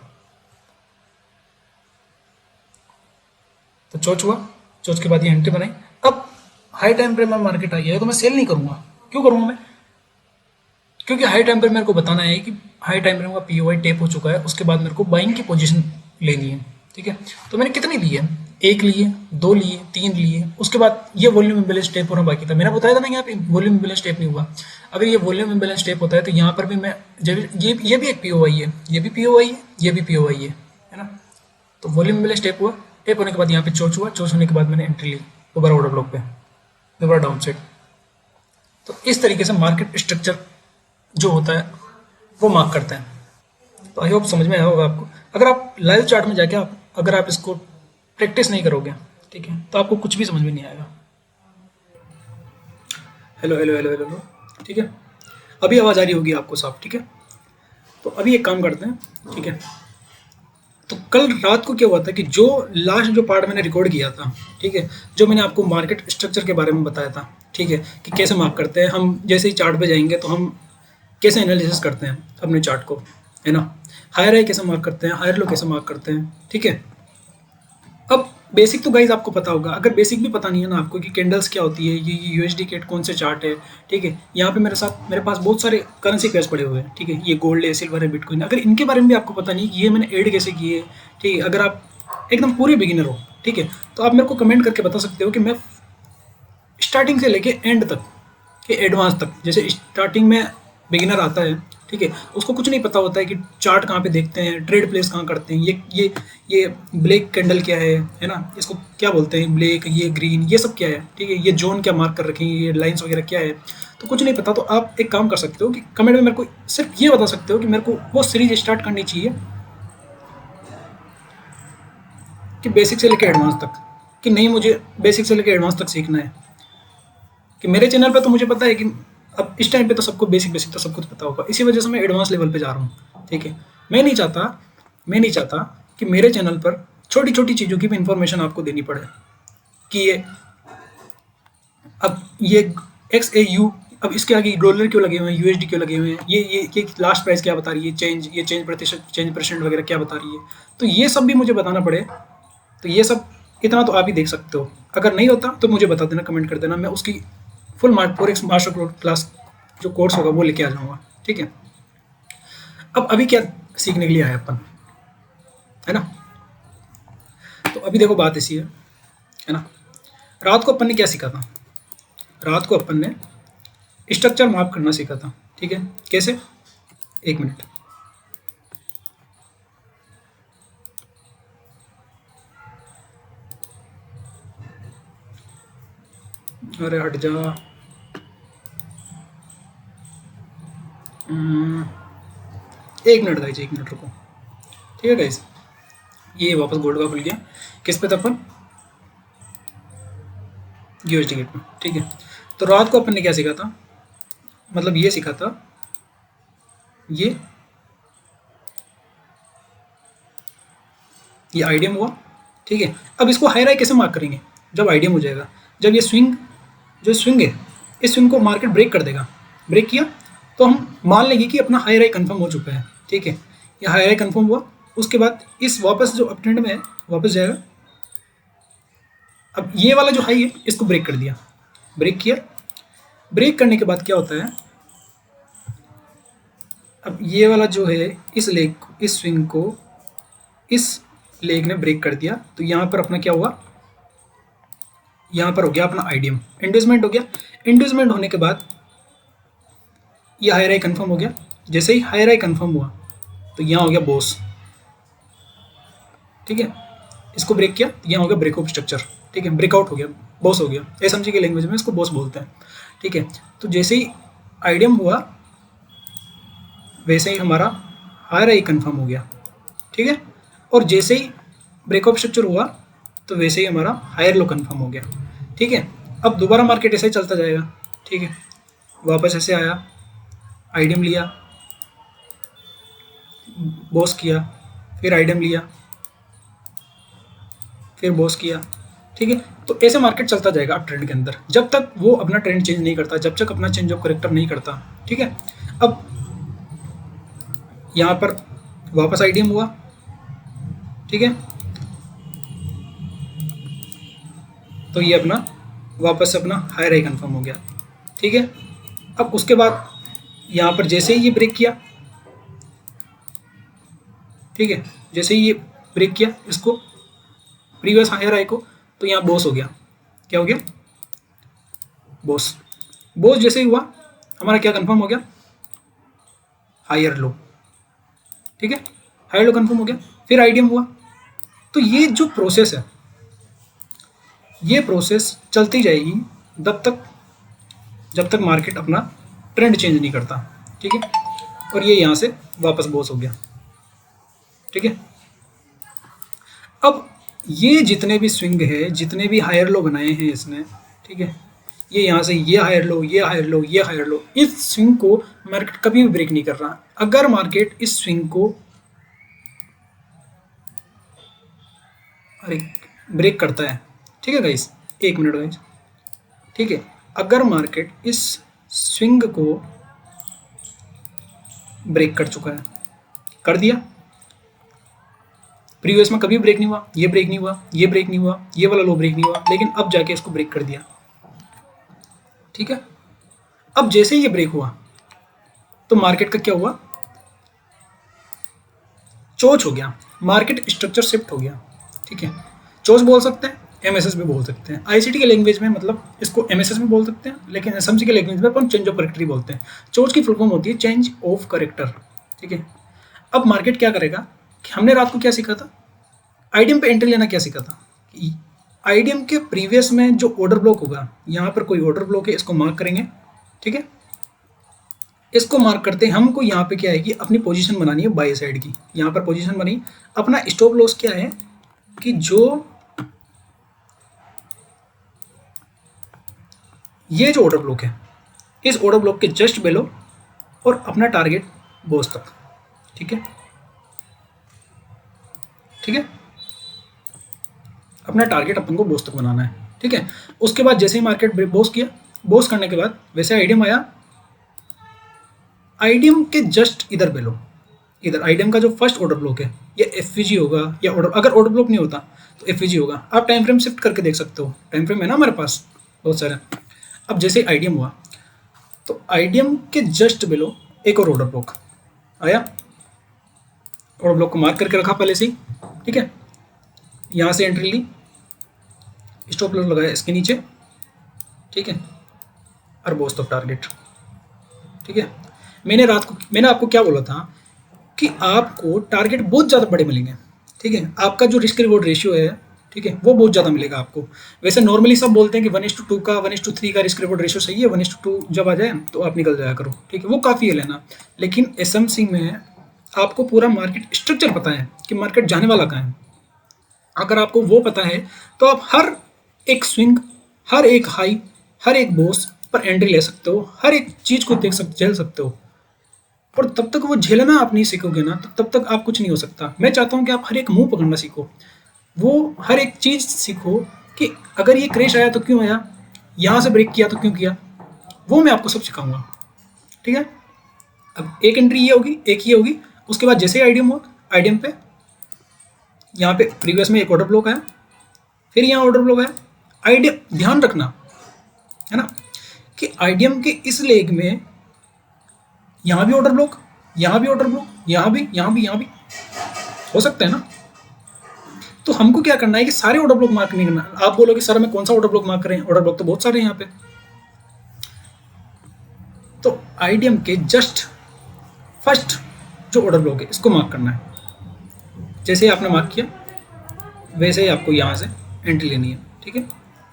तो चोच हुआ, चोच के बाद ये एंट्री बनाई। अब हाई टाइम पे मैं मार्केट आई है तो मैं सेल नहीं करूंगा, क्यों करूंगा मैं, क्योंकि हाई टाइम पे मेरे को बताना है कि हाई टाइम पे का पीओवाई टेप हो चुका है, उसके बाद मेरे को बाइंग की पोजीशन लेनी है, ठीक है। तो मैंने कितनी ली है, एक लिए, दो लिए, तीन लिए, उसके बाद ये वॉल्यूम इम्बैलेंस टेप होना बाकी था। मैंने बताया था ना यहाँ पे वॉल्यूम इम्बैलेंस टेप नहीं हुआ। अगर ये वॉल्यूम इम्बैलेंस टेप होता है तो यहाँ पर भी मैं जब ये भी एक पीओवाई है, ये भी पीओवाई है, ये भी पीओवाई है ना। तो वॉल्यूम इम्बैलेंस टेप हुआ, टेप होने के बाद यहाँ पे चोच हुआ, चोच होने के बाद मैंने एंट्री ली दोबारा ऑर्डर ब्लॉक पे, दोबारा डाउन साइड। तो इस तरीके से मार्केट स्ट्रक्चर जो होता है वो मार्क करता है। तो आई होप समझ में आया होगा आपको। अगर आप लाइव चार्ट में जाके अगर आप इसको प्रैक्टिस नहीं करोगे, ठीक है, तो आपको कुछ भी समझ में नहीं आएगा। Hello hello hello hello hello, ठीक है। अभी आवाज़ आ रही होगी आपको साफ, ठीक है। तो अभी एक काम करते हैं, ठीक है। तो कल रात को क्या हुआ था कि जो लास्ट जो पार्ट मैंने रिकॉर्ड किया था, ठीक है, जो मैंने आपको मार्केट स्ट्रक्चर के बारे में बताया था, ठीक है, कि कैसे मार्क करते हैं हम, जैसे ही चार्ट पे जाएंगे तो हम कैसे एनालिसिस करते हैं अपने चार्ट को, है ना। हायर हाई कैसे मार्क करते हैं, हायर लो कैसे मार्क करते हैं, ठीक है। अब बेसिक तो गाइज आपको पता होगा, अगर बेसिक भी पता नहीं है ना आपको कि कैंडल्स क्या होती है, ये यूएसडी के कौन से चार्ट है, ठीक है। यहाँ पे मेरे पास बहुत सारे करेंसी पेयर्स पड़े हुए हैं, ठीक है। ये गोल्ड है, सिल्वर है, बिटकॉइन, अगर इनके बारे में भी आपको पता नहीं ये मैंने ऐड कैसे किए, ठीक है। अगर आप एकदम पूरे बिगिनर हो, ठीक है, तो आप मेरे को कमेंट करके बता सकते हो कि मैं स्टार्टिंग से लेके एंड तक कि एडवांस तक, जैसे स्टार्टिंग में बिगिनर आता है, ठीक है, उसको कुछ नहीं पता होता है कि चार्ट कहाँ पे देखते हैं, ट्रेड प्लेस कहाँ करते हैं, ये ब्लैक कैंडल क्या है ना, इसको क्या बोलते हैं, ब्लैक, ये ग्रीन, ये सब क्या है, ठीक है, ये जोन क्या मार्क कर रखे हैं, ये लाइंस वगैरह क्या है, तो कुछ नहीं पता। तो आप एक काम कर सकते हो कि कमेंट में मेरे को सिर्फ ये बता सकते हो कि मेरे को वो सीरीज स्टार्ट करनी चाहिए कि बेसिक से लेकर एडवांस तक, कि नहीं मुझे बेसिक से लेकर एडवांस तक सीखना है। कि मेरे चैनल पे तो मुझे पता है कि अब इस टाइम पे तो सबको बेसिक बेसिक तो सब कुछ पता होगा, इसी वजह से मैं एडवांस लेवल पे जा रहा हूँ, ठीक है। मैं नहीं चाहता कि मेरे चैनल पर छोटी छोटी चीज़ों की भी इंफॉर्मेशन आपको देनी पड़े, कि ये एक्स ए यू, अब इसके आगे डॉलर क्यों लगे हुए हैं, यूएसडी क्यों लगे हुए हैं, ये लास्ट प्राइस क्या बता रही है, चेंज प्रतिशत, चेंज परसेंट वगैरह क्या बता रही है, तो ये सब भी मुझे बताना पड़े। तो ये सब इतना तो आप ही देख सकते हो, अगर नहीं होता तो मुझे बता देना, कमेंट कर देना, मैं उसकी फुल फोरेक्स मास्टर क्लास जो कोर्स होगा वो लेके आ जाऊंगा, ठीक है। अब अभी क्या सीखने के लिए आए अपन, है ना। तो अभी देखो बात ऐसी है ना। रात को अपन ने क्या सीखा था, रात को अपन ने स्ट्रक्चर माप करना सीखा था, ठीक है। कैसे, एक मिनट, अरे हट जा। हम्म, एक मिनट गाइज, एक मिनट रुको, ठीक है गाइज। ये वापस गोल्ड का खुल गया, किस पे था अपन, यूएसडी गेट में, ठीक है। तो रात को अपन ने क्या सीखा था, मतलब ये सीखा था, ये ये आईडीएम हुआ, ठीक है। अब इसको हाई राई कैसे मार्क करेंगे, जब आईडीएम हो जाएगा, जब ये स्विंग, जो स्विंग है, इस स्विंग को मार्केट ब्रेक कर देगा, ब्रेक किया तो हम मान लेंगे कि अपना हाई राई कंफर्म हो चुका है, ठीक है। ये हाई राई कंफर्म हुआ, उसके बाद इस वापस जो अप ट्रेंड में है वापस जाएगा। अब ये वाला जो हाई है इसको ब्रेक कर दिया, ब्रेक किया, ब्रेक करने के बाद क्या होता है, अब ये वाला जो है इस लेग, इस स्विंग को इस लेग ने ब्रेक कर दिया, तो यहाँ पर अपना क्या हुआ, यहाँ पर हो गया अपना आईडीएम, इंड्यूसमेंट हो गया। इंड्यूसमेंट होने के बाद ये हाई राई कंफर्म हो गया, जैसे ही हाई राई कंफर्म हुआ तो यहाँ हो गया बॉस, ठीक है। इसको ब्रेक किया, यहाँ हो गया ब्रेकआउट स्ट्रक्चर, ठीक है, ब्रेकआउट हो गया, बॉस हो गया, एसएमजी की लैंग्वेज में इसको बॉस बोलते हैं, ठीक है। तो जैसे ही आईडीएम हुआ वैसे ही हमारा हाई राई कंफर्म हो गया, ठीक है। और जैसे ही ब्रेकअप स्ट्रक्चर हुआ तो वैसे ही हमारा हायर लो कंफर्म हो गया, ठीक है। अब दोबारा मार्केट ऐसे ही चलता जाएगा, ठीक है। वापस ऐसे आया, आईडीएम लिया, बॉस किया, फिर आईडीएम लिया, फिर बॉस किया, ठीक है। तो ऐसे मार्केट चलता जाएगा अब ट्रेंड के अंदर, जब तक वो अपना ट्रेंड चेंज नहीं करता, जब तक अपना चेंज ऑफ करेक्टर नहीं करता, ठीक है। अब यहाँ पर वापस आईडीएम हुआ, ठीक है। तो ये अपना वापस से अपना हाई राई कंफर्म हो गया, ठीक है। अब उसके बाद यहाँ पर जैसे ही ये ब्रेक किया, ठीक है, जैसे ही ये ब्रेक किया इसको, प्रीवियस हायर हाई को, तो यहाँ बॉस हो गया, क्या हो गया, बॉस। बॉस जैसे ही हुआ हमारा क्या कंफर्म हो गया, हायर लो, ठीक है, हायर लो कंफर्म हो गया, फिर आईडीएम हुआ। तो ये जो प्रोसेस है, ये प्रोसेस चलती जाएगी जब तक मार्केट अपना ट्रेंड चेंज नहीं करता, ठीक है। और ये यहाँ से वापस बॉस हो गया, ठीक है। अब ये जितने भी स्विंग है, जितने भी हायर लो बनाए हैं इसने, ठीक है, ये यहाँ से ये हायर लो, ये हायर लो, ये हायर लो, इस स्विंग को मार्केट कभी भी ब्रेक नहीं कर रहा। अगर मार्केट इस स्विंग को अरे ब्रेक करता है, ठीक है गाइस, एक मिनट गाइस, ठीक है, अगर मार्केट इस स्विंग को ब्रेक कर चुका है, कर दिया, प्रीवियस में कभी ब्रेक नहीं हुआ, ये ब्रेक नहीं हुआ, ये ब्रेक नहीं हुआ, ये वाला लो ब्रेक नहीं हुआ, लेकिन अब जाके इसको ब्रेक कर दिया, ठीक है। अब जैसे ही ये ब्रेक हुआ तो मार्केट का क्या हुआ, चोच हो गया, मार्केट स्ट्रक्चर शिफ्ट हो गया, ठीक है। चोच बोल सकते हैं, एमएसएस भी बोल सकते हैं, आईसीटी के लैंग्वेज में मतलब इसको एमएसएस भी बोल सकते हैं, लेकिन एसएमसी के लैंग्वेज में अपन चेंज ऑफ करेक्टर बोलते हैं। चोच की फुल फॉर्म होती है चेंज ऑफ करेक्टर, ठीक है। अब मार्केट क्या करेगा कि हमने रात को क्या सीखा था, आईडीएम पे एंट्री लेना क्या सीखा था, आईडीएम के प्रीवियस में जो ऑर्डर ब्लॉक होगा, यहाँ पर कोई ऑर्डर ब्लॉक है, इसको मार्क करेंगे, ठीक है। इसको मार्क करते हैं, हमको यहाँ पे क्या है कि अपनी पोजीशन बनानी है बाई साइड की, यहाँ पर पोजीशन बनी, अपना स्टॉप लॉस क्या है कि जो ये जो ऑर्डर ब्लॉक है, इस ऑर्डर ब्लॉक के जस्ट बिलो और अपना टारगेट बॉस तक, ठीक है, ठीक है, अपना टारगेट अपन को बॉस तक बनाना है, ठीक है। उसके बाद जैसे ही मार्केट बॉस किया, बॉस करने के बाद वैसे आईडीएम आया, आईडीएम के जस्ट इधर बिलो, इधर आईडीएम का जो फर्स्ट ऑर्डर ब्लॉक है, या एफवीजी होगा, या ऑर्डर, अगर ऑर्डर ब्लॉक नहीं होता तो एफवीजी होगा। आप टाइम फ्रेम शिफ्ट करके देख सकते हो, टाइम फ्रेम है ना हमारे पास बहुत सारे। अब जैसे आईडीएम हुआ तो आईडीएम के जस्ट बिलो एक और ऑर्डर ब्लॉक आया, ऑर्डर ब्लॉक को मार्क करके रखा पहले से ही, ठीक है। यहाँ से एंट्री ली, स्टॉप लॉस लगाया इसके नीचे, ठीक है, और बॉस ऑफ टारगेट, ठीक है। मैंने आपको क्या बोला था कि आपको टारगेट बहुत ज़्यादा बड़े मिलेंगे, ठीक है, आपका जो रिस्क रिवॉर्ड रेशियो है, ठीक है, वो बहुत ज़्यादा मिलेगा आपको। वैसे नॉर्मली सब बोलते हैं कि 1:2 का 1:3 का रिस्क रिवॉर्ड रेशियो सही है, 1:2 जब आ जाए तो आप निकल जाया करो, ठीक है, वो काफ़ी है लेना। लेकिन एसएमसी में आपको पूरा मार्केट स्ट्रक्चर पता है कि मार्केट जाने वाला कहाँ है। अगर आपको वो पता है तो आप हर एक स्विंग, हर एक हाई, हर एक बॉस पर एंट्री ले सकते हो, हर एक चीज़ को झेल सकते हो। और तब तक वो झेलना आप नहीं सीखोगे ना, तो तब तक आप कुछ नहीं हो सकता। मैं चाहता हूँ कि आप हर एक मुंह पकड़ना सीखो, वो हर एक चीज़ सीखो कि अगर ये क्रैश आया तो क्यों आया, यहाँ से ब्रेक किया तो क्यों किया, वो मैं आपको सब सिखाऊंगा, ठीक है। अब एक एंट्री ये होगी, एक ये होगी, उसके बाद जैसे आईडीएम हो, आईडीएम पे यहाँ पे प्रीवियस में एक ऑर्डर ब्लॉक आया, फिर यहाँ ऑर्डर ब्लॉक आया, आईडीएम ध्यान रखना है ना कि आईडीएम के इस लेग में यहाँ भी ऑर्डर ब्लॉक, यहाँ भी ऑर्डर ब्लॉक, यहाँ भी, यहाँ भी, यहाँ भी हो सकता है ना। तो हमको क्या करना है कि सारे ऑर्डर ब्लॉक मार्क नहीं करना। आप बोलोगे सर हमें कौन सा ऑर्डर ब्लॉक मार्क करें, ऑर्डर ब्लॉक तो बहुत सारे हैं यहाँ पे। तो आईडीएम के जस्ट फर्स्ट जो ऑर्डर ब्लॉक है इसको मार्क करना है। जैसे ही आपने मार्क किया वैसे ही आपको यहाँ से एंट्री लेनी है, ठीक है।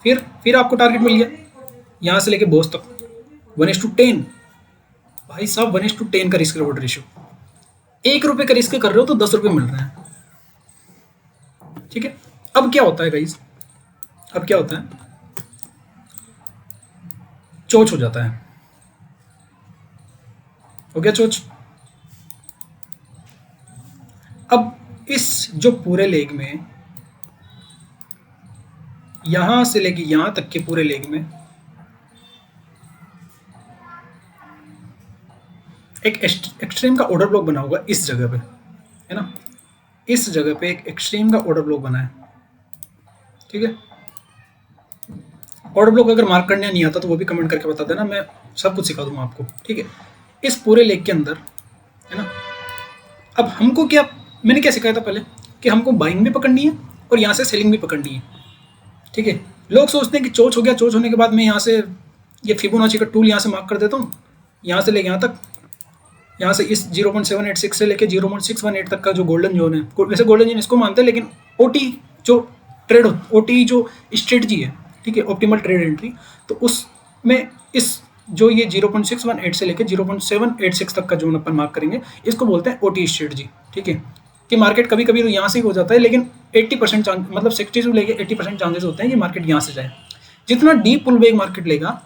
फिर आपको टारगेट मिल गया, यहाँ से लेके बॉस तक 1:10। भाई साहब 1:10 का रिस्क रिवॉर्ड रेशियो, 1 रुपये का रिस्क कर रहे हो तो 10 रुपये मिल रहे हैं, ठीक है। अब क्या होता है गाइस, अब क्या होता है, चोच हो जाता है, हो गया चोच। अब इस जो पूरे लेग में यहां से लेके यहां तक के पूरे लेग में एक एक्सट्रीम का ऑर्डर ब्लॉक बना होगा इस जगह पे, है ना, इस जगह पे एक एक्सट्रीम का ऑर्डर ब्लॉक बना है, ठीक है। ऑर्डर ब्लॉक अगर मार्क करने नहीं आता तो वो भी कमेंट करके बता देना, मैं सब कुछ सिखा दूंगा आपको, ठीक है। इस पूरे लेग के अंदर, है ना, अब हमको क्या, मैंने क्या सिखाया था पहले कि हमको बाइंग भी पकड़नी है और यहाँ से सेलिंग भी पकड़नी है, ठीक है। लोग सोचते हैं कि चोच हो गया, चोच होने के बाद मैं यहाँ से ये फिबोनाची का टूल यहाँ से मार्क कर देता हूँ, यहाँ से लेके यहाँ तक, यहाँ से इस 0.786 से लेके 0.618 तक का जो गोल्डन जोन है, वैसे गोल्डन जोन इसको मानते हैं, लेकिन ओटी जो ट्रेड, ओटी जो स्ट्रेटजी है, ठीक है, ऑप्टिमल ट्रेड एंट्री, तो उसमें इस जो ये 0.618 से लेके 0.786 तक का जोन अपन मार्क करेंगे, इसको बोलते हैं ओटी स्ट्रेटजी, ठीक है। कि मार्केट कभी कभी तो यहाँ से ही हो जाता है, लेकिन 80% मतलब 60 से लेके 80% चांसेस होते हैं कि मार्केट यहाँ से जाए। जितना डीप पुल बैक मार्केट लेगा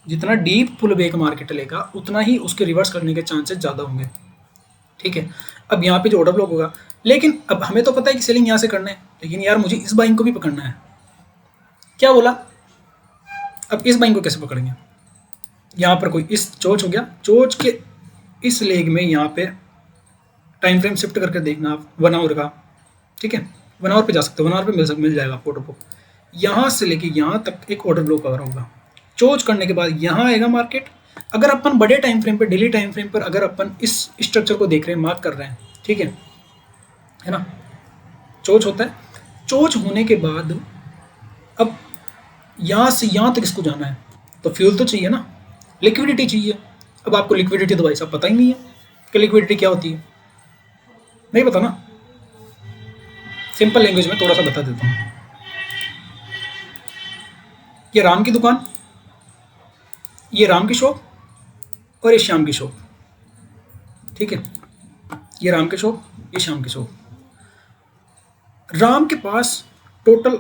जितना डीप पुल बैक मार्केट लेगा उतना ही उसके रिवर्स करने के चांसेस ज़्यादा होंगे। ठीक है, अब यहाँ पे जो ऑर्डर ब्लॉक होगा, लेकिन अब हमें तो पता है कि सेलिंग यहाँ से करना है, लेकिन यार मुझे इस बाइंग को भी पकड़ना है। क्या बोला, अब इस बाइंग को कैसे पकड़ेंगे? यहाँ पर कोई इस चोच हो गया, चोच के इस लेग में यहाँ पे टाइम फ्रेम शिफ्ट करके देखना आप 1 आवर का। ठीक है, 1 आवर पे जा सकते हो, 1 आवर पे मिल जाएगा आपको ऑर्डर ब्लॉक। यहाँ से लेके यहाँ तक एक ऑर्डर ब्लॉक कवर होगा। चोच करने के बाद यहाँ आएगा मार्केट। अगर अपन बड़े टाइम फ्रेम पे, डेली टाइम फ्रेम पर अगर अपन इस स्ट्रक्चर को देख रहे हैं, मार्क कर रहे हैं, ठीक है ना, चोच होता है। चोच होने के बाद अब यहाँ से यहाँ तक इसको जाना है, तो फ्यूल तो चाहिए ना, लिक्विडिटी चाहिए। अब आपको लिक्विडिटी तो भाई साहब पता ही नहीं है कि लिक्विडिटी क्या होती है, नहीं पता ना। सिंपल लैंग्वेज में थोड़ा सा बता देता हूँ। ये राम की दुकान, ये राम की शॉप और ये श्याम की शॉप। ठीक है, ये राम की शॉप, ये श्याम की शॉप। राम के पास टोटल,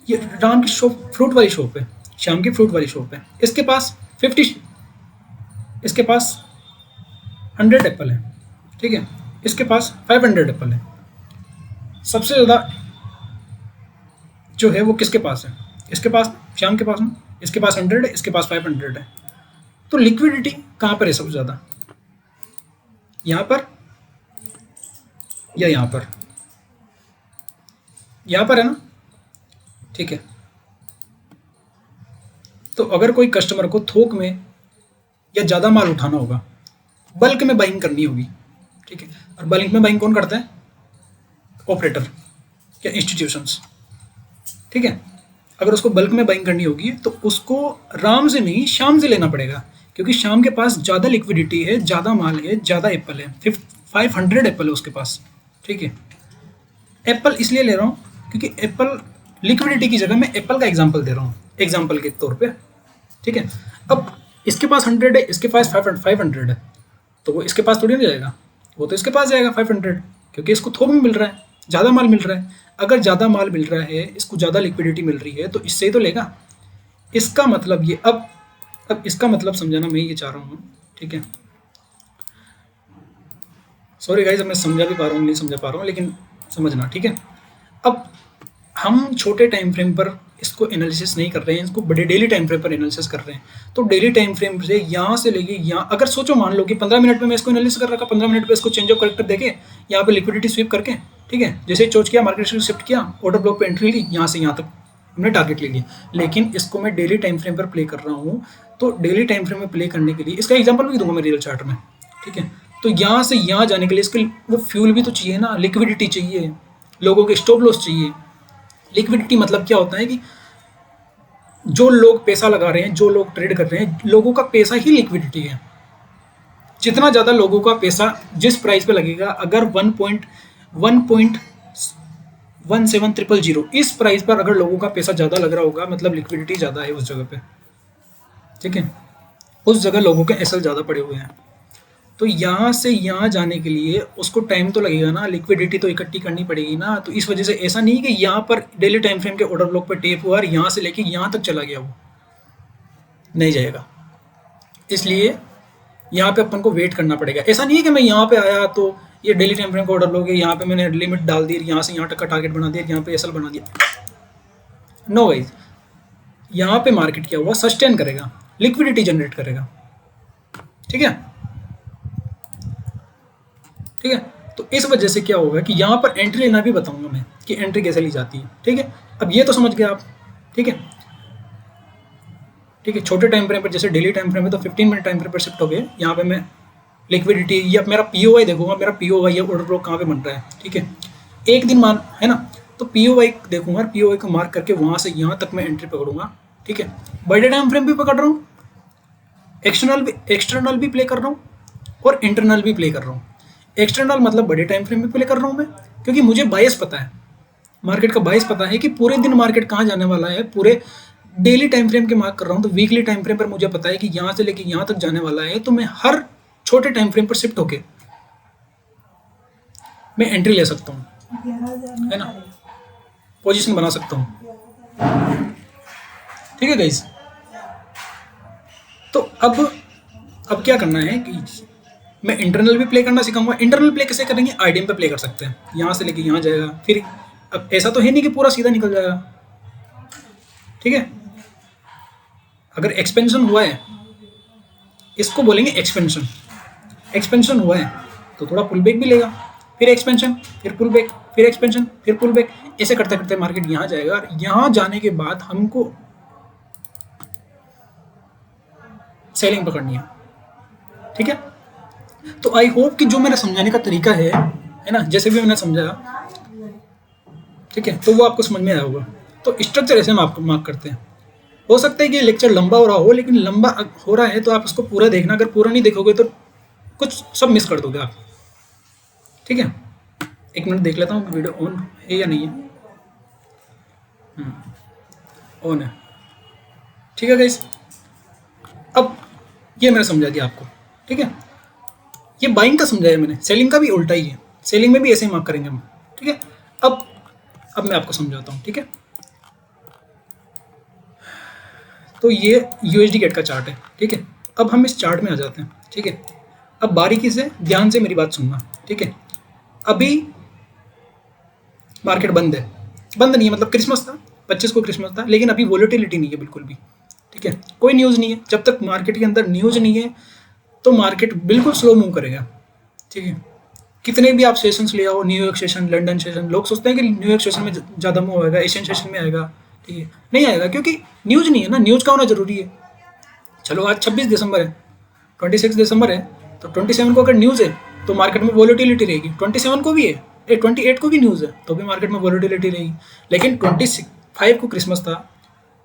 ये राम की शॉप फ्रूट वाली शॉप है, श्याम की फ्रूट वाली शॉप है। इसके पास 50, इसके पास 100 एप्पल है। ठीक है, इसके पास 500 एप्पल है। सबसे ज़्यादा जो है वो किसके पास है? इसके पास, श्याम के पास में। इसके पास 100 है, इसके पास 500 है। तो लिक्विडिटी कहाँ पर है सबसे ज़्यादा? यहाँ पर या यहाँ पर? यहाँ पर है ना। ठीक है, तो अगर कोई कस्टमर को थोक में या ज़्यादा माल उठाना होगा, बल्क में बाइंग करनी होगी, ठीक है, और बल्क में बाइंग कौन करता है? ऑपरेटर या इंस्टीट्यूशंस। ठीक है, अगर उसको बल्क में बाइंग करनी होगी तो उसको राम से नहीं, श्याम से लेना पड़ेगा, क्योंकि श्याम के पास ज़्यादा लिक्विडिटी है, ज़्यादा माल है, ज़्यादा एप्पल है, 500 एप्पल है उसके पास। ठीक है, एप्पल इसलिए ले रहा हूँ क्योंकि एप्पल लिक्विडिटी की जगह मैं एप्पल का एग्जांपल दे रहा हूँ, एग्जांपल के तौर पे। ठीक है, अब इसके पास 100 है, इसके पास 500 है, तो वो इसके पास थोड़ी ना जाएगा, वो तो इसके पास जाएगा 500, क्योंकि इसको थोक में मिल रहा है, ज़्यादा माल मिल रहा है। अगर ज़्यादा माल मिल रहा है, इसको ज़्यादा लिक्विडिटी मिल रही है, तो इससे ही तो लेगा। इसका मतलब ये, अब इसका मतलब समझाना मैं ये चाह रहा हूँ। ठीक है, सॉरी गाइस, मैं समझा भी पा रहा हूँ नहीं समझा पा रहा हूँ, लेकिन समझना। ठीक है, अब हम छोटे टाइम फ्रेम पर इसको एनालिसिस नहीं कर रहे हैं, इसको बड़े डेली टाइम फ्रेम पर एनालिसिस कर रहे हैं। तो डेली टाइम फ्रेम से यहाँ से लेके यहाँ, अगर सोचो मान लो कि 15 मिनट में मैं इसको एनालिसिस कर रखा, 15 मिनट पे इसको चेंज ऑफ करेक्टर देके यहाँ पे लिक्विडिटी स्वीप करके, ठीक है, जैसे चोच किया, मार्केट से शिफ्ट किया, ऑर्डर ब्लॉक पे एंट्री ली, यहाँ से यहाँ तक हमने टारगेट ले लिया। लेकिन इसको मैं डेली टाइम फ्रेम पर प्ले कर रहा हूँ, तो डेली टाइम फ्रेम में प्ले करने के लिए इसका एग्जाम्पल भी दूंगा मैं रियल चार्ट में। ठीक है, तो यहाँ से यहाँ जाने के लिए इसके वो फ्यूल भी तो चाहिए ना, लिक्विडिटी चाहिए, लोगों के स्टॉप लॉस चाहिए। लिक्विडिटी मतलब क्या होता है कि जो लोग पैसा लगा रहे हैं, जो लोग ट्रेड कर रहे हैं, लोगों का पैसा ही लिक्विडिटी है। जितना ज़्यादा लोगों का पैसा जिस प्राइस पे लगेगा, अगर 1.17000 इस प्राइस पर अगर लोगों का पैसा ज़्यादा लग रहा होगा, मतलब लिक्विडिटी ज़्यादा है उस जगह पे। ठीक है, उस जगह लोगों के एसएल ज़्यादा पड़े हुए हैं। तो यहाँ से यहाँ जाने के लिए उसको टाइम तो लगेगा ना, लिक्विडिटी तो इकट्ठी करनी पड़ेगी ना। तो इस वजह से ऐसा नहीं कि यहाँ पर डेली टाइम फ्रेम के ऑर्डर ब्लॉक पर टेप हुआ और यहाँ से लेके यहाँ तक चला गया, वो नहीं जाएगा। इसलिए यहाँ पे अपन को वेट करना पड़ेगा। ऐसा नहीं है कि मैं यहाँ पे आया तो ये डेली टाइम फ्रेम का ऑर्डर ब्लॉक है, यहाँ पे मैंने लिमिट डाल दी, यहाँ से यहाँ तक का टारगेट बना दिया, यहाँ पे एसएल बना दिया। नो गाइस, यहाँ पे मार्केट क्या हुआ, सस्टेन करेगा, लिक्विडिटी जनरेट करेगा। ठीक है, ठीक है, तो इस वजह से क्या होगा कि यहाँ पर एंट्री लेना भी बताऊंगा मैं कि एंट्री कैसे ली जाती है। ठीक है, अब ये तो समझ गए आप। ठीक है, ठीक है, छोटे टाइम फ्रेम पर, जैसे डेली टाइम फ्रेम है तो 15 मिनट टाइम फ्रेम पर शिफ्ट हो गए। यहाँ पे मैं लिक्विडिटी या मेरा पीओवाई देखूंगा, मेरा पीओवाई या ऑर्डर ब्लॉक कहाँ पे बन रहा है। ठीक है, एक दिन मान है ना, तो पीओवाई देखूंगा, पीओवाई को मार्क करके वहाँ से यहाँ तक मैं एंट्री पकड़ूंगा। ठीक है, बड़े टाइम फ्रेम भी पकड़ रहा हूँ, एक्सटर्नल भी प्ले कर रहा हूँ और इंटरनल भी प्ले कर रहा हूँ। एक्सटर्नल मतलब बड़े टाइम फ्रेम में प्ले कर रहा हूँ मैं, क्योंकि मुझे बायस पता है, मार्केट का बायस पता है कि पूरे दिन मार्केट कहाँ जाने वाला है। पूरे डेली टाइम फ्रेम के मार्क कर रहा हूँ, तो वीकली टाइम फ्रेम पर मुझे पता है कि यहाँ से लेके यहाँ तक जाने वाला है। तो मैं हर छोटे टाइम फ्रेम पर शिफ्ट होके मैं एंट्री ले सकता हूँ, है ना, पोजीशन बना सकता हूँ। ठीक है गाइस, तो अब क्या करना है कि मैं इंटरनल भी प्ले करना सिखाऊंगा। इंटरनल प्ले कैसे करेंगे, आईडीएम पे प्ले कर सकते हैं, यहाँ से लेके यहाँ जाएगा। फिर अब ऐसा तो है नहीं कि पूरा सीधा निकल जाएगा, ठीक है। अगर एक्सपेंशन हुआ है, इसको बोलेंगे एक्सपेंशन। एक्सपेंशन हुआ है तो थोड़ा पुल बैक भी लेगा, फिर एक्सपेंशन, फिर पुल बैक, फिर एक्सपेंशन, फिर पुल बैक। ऐसे करते करते मार्केट यहाँ जाएगा, और यहाँ जाने के बाद हमको सेलिंग पकड़नी है, ठीक है। तो आई होप कि जो मेरा समझाने का तरीका है ना, जैसे भी मैंने समझाया, ठीक है, तो वो आपको समझ में आया होगा। तो स्ट्रक्चर ऐसे हम आपको मार्क करते हैं। हो सकता है कि लेक्चर लंबा हो रहा हो, लेकिन लंबा हो रहा है तो आप उसको पूरा देखना। अगर पूरा नहीं देखोगे तो कुछ सब मिस कर दोगे आप, ठीक है। एक मिनट देख लेता हूँ वीडियो ऑन है या नहीं है। ऑन है, ठीक है गाइस। अब ये मैंने समझा दिया आपको, ठीक है। ये बाइंग का समझाया मैंने, सेलिंग का भी उल्टा ही है। सेलिंग में भी ऐसे ही मार्क करेंगे हम, ठीक है। अब मैं आपको समझाता हूँ, ठीक है। तो ये यूएसडी गेट का चार्ट है, ठीक है। अब हम इस चार्ट में आ जाते हैं, ठीक है। अब बारीकी से ध्यान से मेरी बात सुनना, ठीक है। अभी मार्केट बंद है, बंद नहीं है मतलब क्रिसमस था, 25 को क्रिसमस था, लेकिन अभी वोलेटिलिटी नहीं है बिल्कुल भी, ठीक है। कोई न्यूज़ नहीं है। जब तक मार्केट के अंदर न्यूज़ नहीं है तो मार्केट बिल्कुल स्लो मूव करेगा, ठीक है। कितने भी आप सेशंस ले आओ, न्यूयॉर्क सेशन, लंदन सेशन, लोग सोचते हैं कि न्यूयॉर्क सेशन में ज़्यादा मूव आएगा, एशियन सेशन में आएगा, ठीक है। नहीं आएगा, क्योंकि न्यूज़ नहीं है ना। न्यूज़ का होना जरूरी है। चलो आज 26 दिसंबर है, 26 दिसंबर है, तो 27 को अगर न्यूज़ है तो मार्केट में वोलेटिलिटी रहेगी। 27 को भी है, 28 को भी न्यूज़ है तो भी मार्केट में वोलेटिलिटी रहेगी। लेकिन 25 को क्रिसमस था,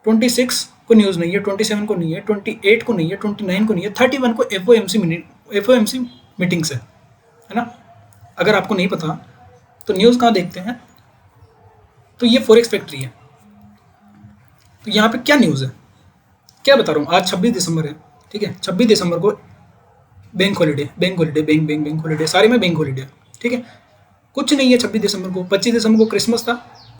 26 को न्यूज़ नहीं है, 27 को नहीं है, 28 को नहीं है, 29 को नहीं है, 31 को एफओएमसी मीटिंग्स है ना। अगर आपको नहीं पता तो न्यूज़ कहाँ देखते हैं, तो ये फॉरेक्स फैक्ट्री है। तो यहाँ पे क्या न्यूज़ है, क्या बता रहा हूँ। आज 26 दिसंबर है, ठीक है। 26 दिसंबर को बैंक हॉलीडे, बैंक हॉलीडे, सारे में बैंक हॉलीडे, ठीक है। कुछ नहीं है 26 दिसंबर को। 25 दिसंबर को क्रिसमस था,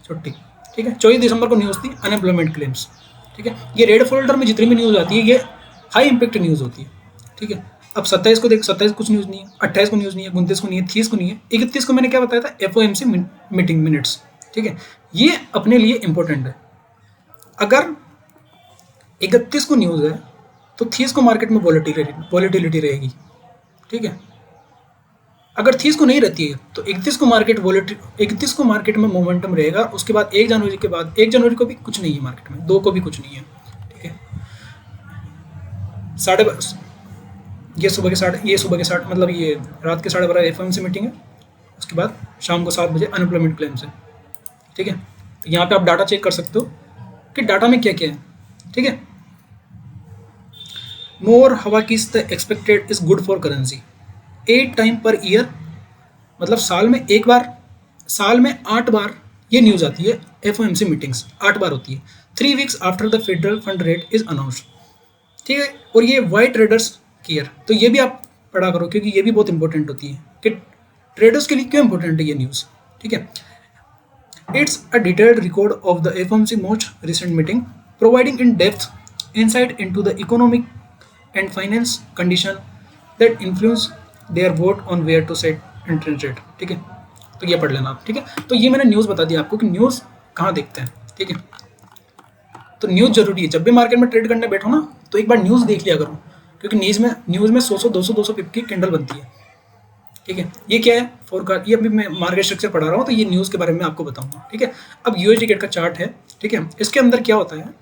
छुट्टी, ठीक है। 24 दिसंबर को न्यूज़ थी अनएम्प्लॉयमेंट क्लेम्स, ठीक है। ये रेड फोल्डर में जितनी भी न्यूज़ आती है ये हाई इम्पैक्ट न्यूज़ होती है, ठीक है। अब 27 को देख, 27 कुछ न्यूज़ नहीं है, 28 को न्यूज़ नहीं है, 29 को नहीं है, 30 को नहीं है, 31 को मैंने क्या बताया था, एफओएमसी मीटिंग मिनट्स, ठीक है। ये अपने लिए इंपॉर्टेंट है। अगर 31 को न्यूज़ है तो 30 को मार्केट में वॉलेटिलिटी रहेगी, ठीक है। अगर 30 को नहीं रहती है तो 31 को मार्केट में मोमेंटम रहेगा। उसके बाद 1 जनवरी के बाद, 1 जनवरी को भी कुछ नहीं है मार्केट में, 2 को भी कुछ नहीं है, ठीक है। ये सुबह के 60 मतलब ये रात के 12:30 एफओएमसी मीटिंग है। उसके बाद शाम को 7 बजे अनएम्प्लॉयमेंट क्लेम्स है, ठीक है। तो यहाँ पे आप डाटा चेक कर सकते हो कि डाटा में क्या क्या है, ठीक है। मोर हवा किस the expected is good for currency 8 time per year, मतलब साल में 1 बार, साल में 8 बार ये न्यूज़ आती है। एफओएमसी मीटिंग्स 8 बार होती है। 3 weeks after the federal fund rate is announced, ठीक है। और ये वाई ट्रेडर्स केयर, तो ये भी आप पढ़ा करो क्योंकि ये भी बहुत इंपॉर्टेंट होती है कि ट्रेडर्स के लिए क्यों इंपॉर्टेंट है ये न्यूज़, ठीक है। It's a detailed record of the FOMC most recent meeting providing in depth insight into the economic and finance condition that influence their vote on where to set interest rate, ठीक है। तो ये पढ़ लेना आप, ठीक है। तो ये मैंने न्यूज़ बता दिया आपको कि न्यूज़ कहाँ देखते हैं, ठीक है। तो न्यूज़ जरूरी है। जब भी मार्केट में ट्रेड करने बैठो ना तो एक बार न्यूज़ देख लिया करो, क्योंकि न्यूज़ में 100 200 पिप की कैंडल बनती है, ठीक है। ये क्या है, फोरकास्ट। ये अभी मैं मार्केट स्ट्रक्चर पढ़ा रहा हूँ तो ये न्यूज़ के बारे में आपको बताऊंगा, ठीक है। अब यूएसडी गेट का चार्ट है, ठीक है। इसके अंदर क्या होता है,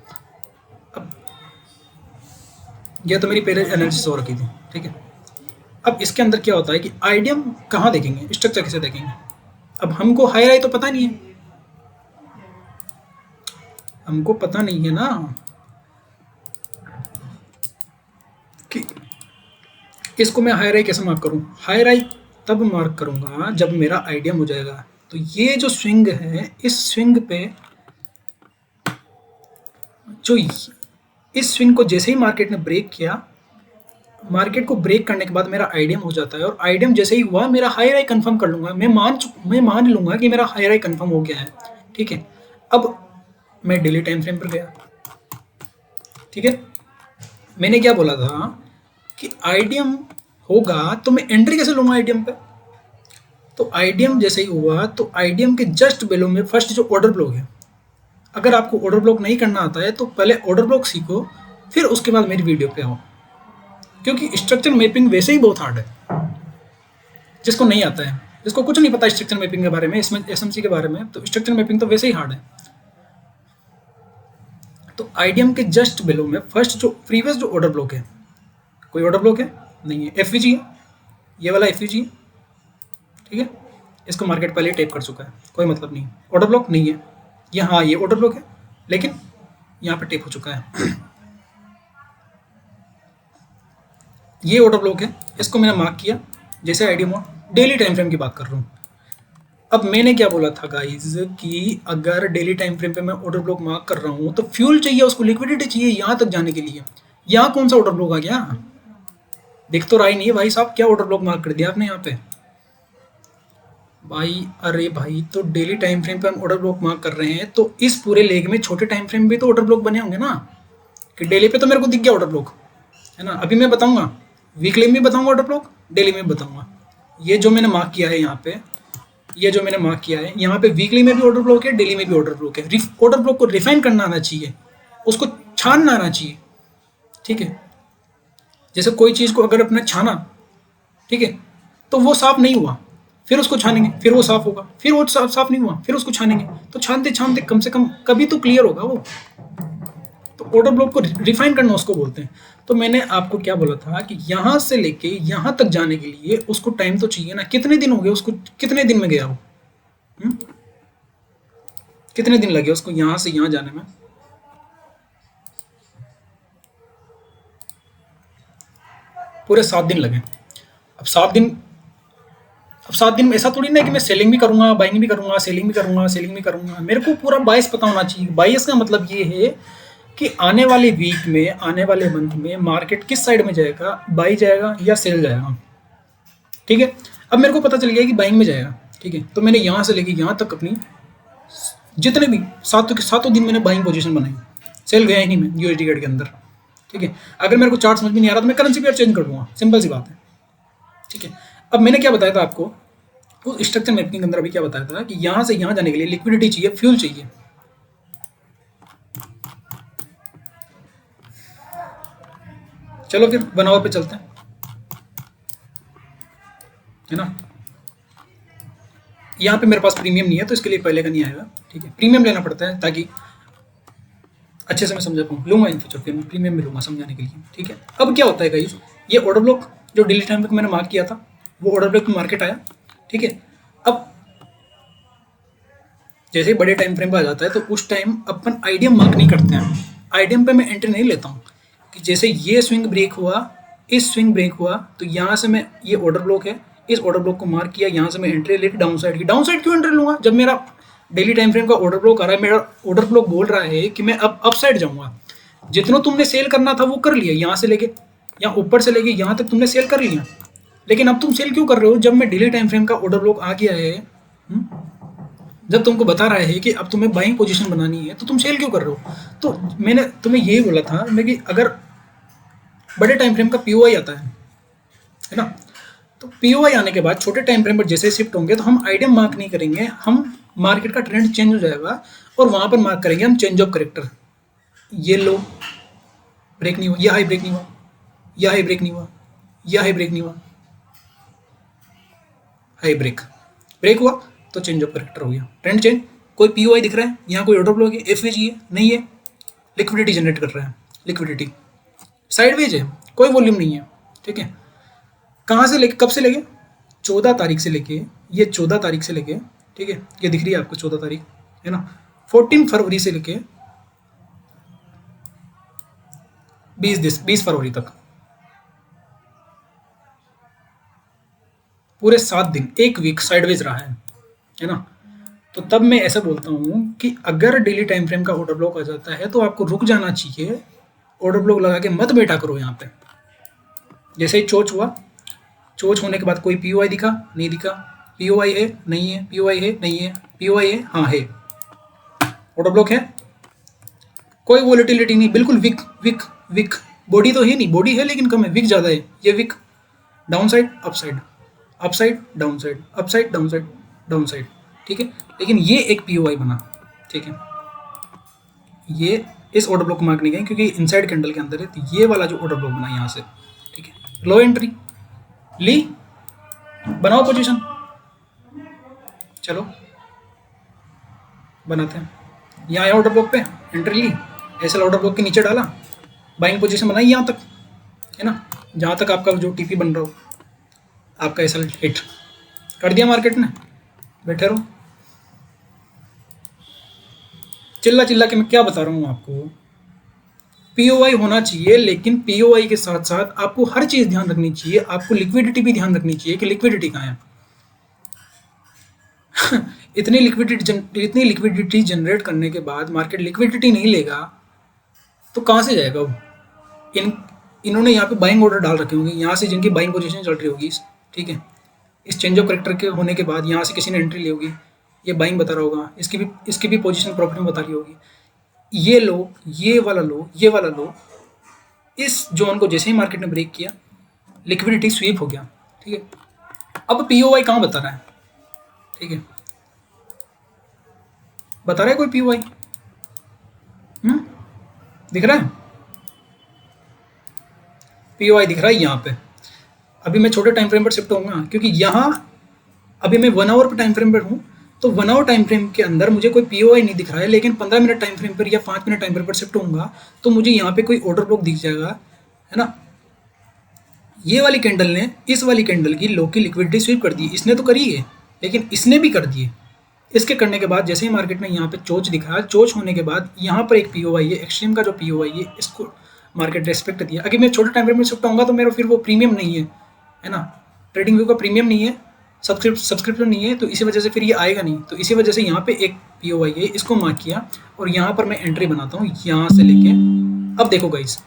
यह तो मेरी पहले एनालिसिस हो रखी थी, ठीक है। अब इसके अंदर क्या होता है कि आइडियम कहाँ देखेंगे, स्ट्रक्चर कैसे देखेंगे। अब हमको हाई राई तो पता नहीं है, हमको पता नहीं है ना कि इसको मैं हाई राई कैसे मार्क करूं। हाई राई तब मार्क करूंगा जब मेरा आइडियम हो जाएगा। तो ये जो स्विंग है, इस स्विंग पे जो इस स्विंग को जैसे ही मार्केट ने ब्रेक किया, मार्केट को ब्रेक करने के बाद मेरा आइडियम हो जाता है, और आइडियम जैसे ही हुआ मेरा हाई राई कंफर्म कर लूंगा। मैं मान लूंगा कि मेरा हाई राई कंफर्म हो गया है, ठीक है। अब मैं डेली टाइम फ्रेम पर गया, ठीक है। मैंने क्या बोला था कि आईडीएम होगा तो मैं एंट्री कैसे लूंगा आईडीएम पे। तो आईडीएम जैसे ही हुआ तो आईडीएम के जस्ट बिलो में फर्स्ट जो ऑर्डर ब्लॉक है, अगर आपको ऑर्डर ब्लॉक नहीं करना आता है तो पहले ऑर्डर ब्लॉक सीखो, फिर उसके बाद मेरी वीडियो पे आओ, क्योंकि स्ट्रक्चर मैपिंग वैसे ही बहुत हार्ड है। जिसको नहीं आता है, जिसको कुछ नहीं पता स्ट्रक्चर मैपिंग के बारे में, इसमें एसएमसी के बारे में, तो स्ट्रक्चर मैपिंग तो वैसे ही हार्ड है। तो आईडीएम के जस्ट बिलो में फर्स्ट जो प्रीवियस जो ऑर्डर ब्लॉक है, कोई ऑर्डर ब्लॉक है नहीं है, एफवीजी है, ये वाला एफवीजी है, ठीक है। इसको मार्केट पहले टेप कर चुका है, कोई मतलब नहीं, ऑर्डर ब्लॉक नहीं है। यहाँ ये ऑर्डर ब्लॉक है लेकिन यहाँ पे टेप हो चुका है। ये ऑर्डर ब्लॉक है, इसको मैंने मार्क किया जैसे आईडीएम हुआ। डेली टाइम फ्रेम की बात कर रहा हूँ। अब मैंने क्या बोला था गाइज कि अगर डेली टाइम फ्रेम पे मैं ऑर्डर ब्लॉक मार्क कर रहा हूँ तो फ्यूल चाहिए, उसको लिक्विडिटी चाहिए यहाँ तक जाने के लिए। यहाँ कौन सा ऑर्डर ब्लॉक आ गया, दिख तो रहा ही नहीं है भाई साहब, क्या ऑर्डर ब्लॉक मार्क कर दिया आपने यहाँ पे भाई। अरे भाई, तो डेली टाइम फ्रेम पे हम ऑर्डर ब्लॉक मार्क कर रहे हैं, तो इस पूरे लेग में छोटे टाइम फ्रेम भी तो ऑर्डर ब्लॉक बने होंगे ना, कि डेली पे तो मेरे को दिख गया ऑर्डर ब्लॉक, है ना। अभी मैं बताऊंगा, वीकली में बताऊंगा ऑर्डर ब्लॉक, डेली में बताऊंगा। ये जो मैंने मार्क किया है यहाँ पे, ये जो मैंने मार्क किया है यहाँ पे, वीकली में भी ऑर्डर ब्लॉक है, डेली में भी ऑर्डर ब्लॉक है। ऑर्डर ब्लॉक को रिफाइन करना आना चाहिए, उसको छानना आना चाहिए, ठीक है। जैसे कोई चीज़ को अगर अपने छाना, ठीक है, तो वो साफ नहीं हुआ, फिर उसको छानेंगे, फिर वो साफ होगा, फिर वो साफ नहीं हुआ, फिर उसको छानेंगे, तो छानते छानते कम से कम कभी तो क्लियर होगा वो। तो ऑर्डर ब्लॉक को रिफाइन करना उसको बोलते हैं। तो मैंने आपको क्या बोला था कि यहाँ से लेके यहाँ तक जाने के लिए उसको टाइम तो चाहिए ना। कितने दिन हो गए उसको, कितने दिन में गया वो, कितने दिन लगे उसको यहाँ से यहाँ जाने में। पूरे 7 दिन लगे। अब 7 दिन में ऐसा थोड़ी ना कि मैं सेलिंग भी करूंगा, बाइंग भी करूंगा, सेलिंग भी करूंगा, सेलिंग भी करूंगा। मेरे को पूरा बायस पता होना चाहिए। बायस का मतलब ये है कि आने वाले वीक में, आने वाले मंथ में मार्केट किस साइड में जाएगा, बाई जाएगा या सेल जाएगा, ठीक है। अब मेरे को पता चल गया कि बाइंग में जाएगा, ठीक है। तो मैंने यहाँ से लेके यहाँ तक अपनी जितने भी सातों दिन मैंने बाइंग पोजीशन बनाई, सेल गया ही नहीं मैं यूएसडी गेट के अंदर, ठीक है। अगर मेरे को चार्ट समझ में नहीं आ रहा तो मैं करेंसी पेयर चेंज कर दूंगा, सिंपल सी बात है, ठीक है। अब मैंने क्या बताया था आपको, उस स्ट्रक्चर मैपिंग के अंदर अभी क्या बताया था कि यहाँ से यहाँ जाने के लिए लिक्विडिटी चाहिए, फ्यूल चाहिए। चलो फिर 1 आवर पे चलते हैं, है ना। यहाँ पे मेरे पास प्रीमियम नहीं है तो इसके लिए पहले का नहीं आएगा, ठीक है। प्रीमियम लेना पड़ता है ताकि अच्छे से मैं समझा पाऊँ। लूंगा इन फ्यूचर पे मैं प्रीमियम भी लूंगा समझाने के लिए, ठीक है। अब क्या होता है गाइस, ये ऑर्डर ब्लॉक जो डेली टाइम पे मैंने मार्क किया था, वो ऑर्डर ब्लॉक मार्केट आया, ठीक है। अब जैसे ही बड़े टाइम फ्रेम पे आ जाता है तो उस टाइम अपन आईडीएम मार्क नहीं करते हैं। आईडीएम पे मैं एंट्री नहीं लेता हूँ कि जैसे ये स्विंग ब्रेक हुआ, इस स्विंग ब्रेक हुआ, तो यहाँ से मैं, ये ऑर्डर ब्लॉक है, इस ऑर्डर ब्लॉक को मार्क किया, यहाँ से मैं एंट्री लेके डाउन साइड की। डाउन साइड क्यों एंट्री लूंगा जब मेरा डेली टाइम फ्रेम का ऑर्डर ब्लॉक आ रहा है। मेरा ऑर्डर ब्लॉक बोल रहा है कि मैं अब अप साइड जाऊंगा। जितना तुमने सेल करना था वो कर लिया, यहाँ से लेके यहाँ ऊपर से लेके यहाँ तक तुमने सेल कर लिया, लेकिन अब तुम सेल क्यों कर रहे हो जब मैं डेली टाइम फ्रेम का ऑर्डर ब्लॉक आ गया है। जब तुमको बता रहा है कि अब तुम्हें बाइंग पोजीशन बनानी है तो तुम सेल क्यों कर रहे हो। तो मैंने तुम्हें यही बोला था मैं कि अगर बड़े टाइम फ्रेम का पीओआई आता है ना, तो पीओआई आने के बाद छोटे टाइम फ्रेम पर जैसे शिफ्ट होंगे तो हम आइडियम मार्क नहीं करेंगे, हम मार्केट का ट्रेंड चेंज हो जाएगा और वहां पर मार्क करेंगे हम चेंज ऑफ करेक्टर। ये लो ब्रेक नहीं हुआ, यह हाई ब्रेक नहीं हुआ, यह हाई ब्रेक नहीं हुआ, यह हाई ब्रेक नहीं हुआ, हाई ब्रेक ब्रेक हुआ तो चेंज ऑफ करेक्टर हो गया, ट्रेंड चेंज। कोई पीओआई दिख रहा है, यहाँ कोई ऑर्डर ब्लॉक है, एफवीजी है नहीं है, लिक्विडिटी जनरेट कर रहा है, लिक्विडिटी साइडवेज है, कोई वॉल्यूम नहीं है, ठीक है। कहाँ से लेके, कब से लेके, 14 तारीख से लेके, ये 14 तारीख से लेके, ठीक है, ये दिख रही है आपको 14 तारीख, है ना। 14 फरवरी से लेके 20 फरवरी तक पूरे 7 दिन, एक वीक साइडवेज रहा है ना। तो तब मैं ऐसा बोलता हूँ कि अगर डेली टाइम फ्रेम का ऑर्डर ब्लॉक आ जाता है तो आपको रुक जाना चाहिए, ऑर्डर ब्लॉक लगा के मत बैठा करो यहाँ पे। जैसे ही चोच हुआ, चोच होने के बाद कोई पीओआई दिखा नहीं दिखा, पीओआई है नहीं है, पीओआई है नहीं है, पीओआई है हाँ है, ऑर्डर ब्लॉक है, कोई वोलेटिलिटी नहीं, बिल्कुल विक विक विक बॉडी तो है नहीं, बॉडी है लेकिन कम है, विक ज़्यादा है, ये wick down side up side, up side down side, up side down side, down side, ठीक है। लेकिन ये एक पीओवाई बना, ठीक है, ये इस ऑर्डर ब्लॉक को मार्क नहीं गए क्योंकि इनसाइड कैंडल के अंदर है, तो ये वाला जो ऑर्डर ब्लॉक बना यहाँ से, ठीक है, लो एंट्री ली, बनाओ पोजीशन, चलो बनाते हैं। यहाँ आया ऑर्डर ब्लॉक पे, एंट्री ली, एसएल ऑर्डर ब्लॉक के नीचे डाला, बाइंग पोजीशन बनाई यहाँ तक, है ना, जहाँ तक आपका जो टीपी बन रहा हो, आपका एसएल हिट कर दिया मार्केट ने, बैठे रहो। चिल्ला चिल्ला के मैं क्या बता रहा हूँ आपको, पीओवाई होना चाहिए, लेकिन पीओवाई के साथ साथ आपको हर चीज़ ध्यान रखनी चाहिए, आपको लिक्विडिटी भी ध्यान रखनी चाहिए कि लिक्विडिटी कहाँ है। इतनी लिक्विडिटी जनरेट करने के बाद मार्केट लिक्विडिटी नहीं लेगा तो कहाँ से जाएगा वो। इन्होंने यहाँ पे बाइंग ऑर्डर डाल रखे होंगे, यहाँ से जिनकी बाइंग पोजीशन चल रही होगी, ठीक है, इस चेंज ऑफ करेक्टर के होने के बाद यहाँ से किसी ने एंट्री ली होगी, ये बाइंग बता रहा होगा, इसकी भी पोजीशन प्रॉफिट में बता रही होगी। ये लो, ये वाला लो, ये वाला लो, इस जोन को जैसे ही मार्केट ने ब्रेक किया लिक्विडिटी स्वीप हो गया, ठीक है। अब पीओवाई कहाँ बता रहा है, ठीक है, बता रहा है कोई पीओवाई? दिख रहा है? पीओवाई दिख रहा है यहाँ पे। अभी मैं छोटे टाइम फ्रेम पर शिफ्ट होऊंगा क्योंकि यहाँ अभी मैं 1 आवर पर टाइम फ्रेम पर हूँ, तो 1 आवर टाइम फ्रेम के अंदर मुझे कोई पीओवाई नहीं दिख रहा है, लेकिन 15 मिनट टाइम फ्रेम पर या 5 मिनट टाइम फ्रेम पर शिफ्ट होऊंगा तो मुझे यहाँ पे कोई ऑर्डर ब्लॉक दिख जाएगा, है ना। ये वाली कैंडल ने इस वाली कैंडल की लो की लिक्विडिटी स्वीप कर दी, इसने तो करी है लेकिन इसने भी कर दिए। इसके करने के बाद जैसे ही मार्केट ने यहाँ पे चोच दिखाया, चोच होने के बाद यहाँ पर एक पीओवाई है, एक्सट्रीम का जो पीओवाई है, इसको मार्केट रेस्पेक्ट दिया। अगर मैं छोटे टाइम फ्रेम में शिफ्ट होऊंगा तो मेरा फिर वो प्रीमियम नहीं है ना, ट्रेडिंग व्यू का प्रीमियम नहीं है, सब्सक्रिप्शन नहीं है, तो इसी वजह से फिर ये आएगा नहीं। तो इसी वजह से यहाँ पे एक पीओवाई है, इसको मार्क किया और यहाँ पर मैं एंट्री बनाता हूँ यहाँ से लेके। अब देखो गाइस,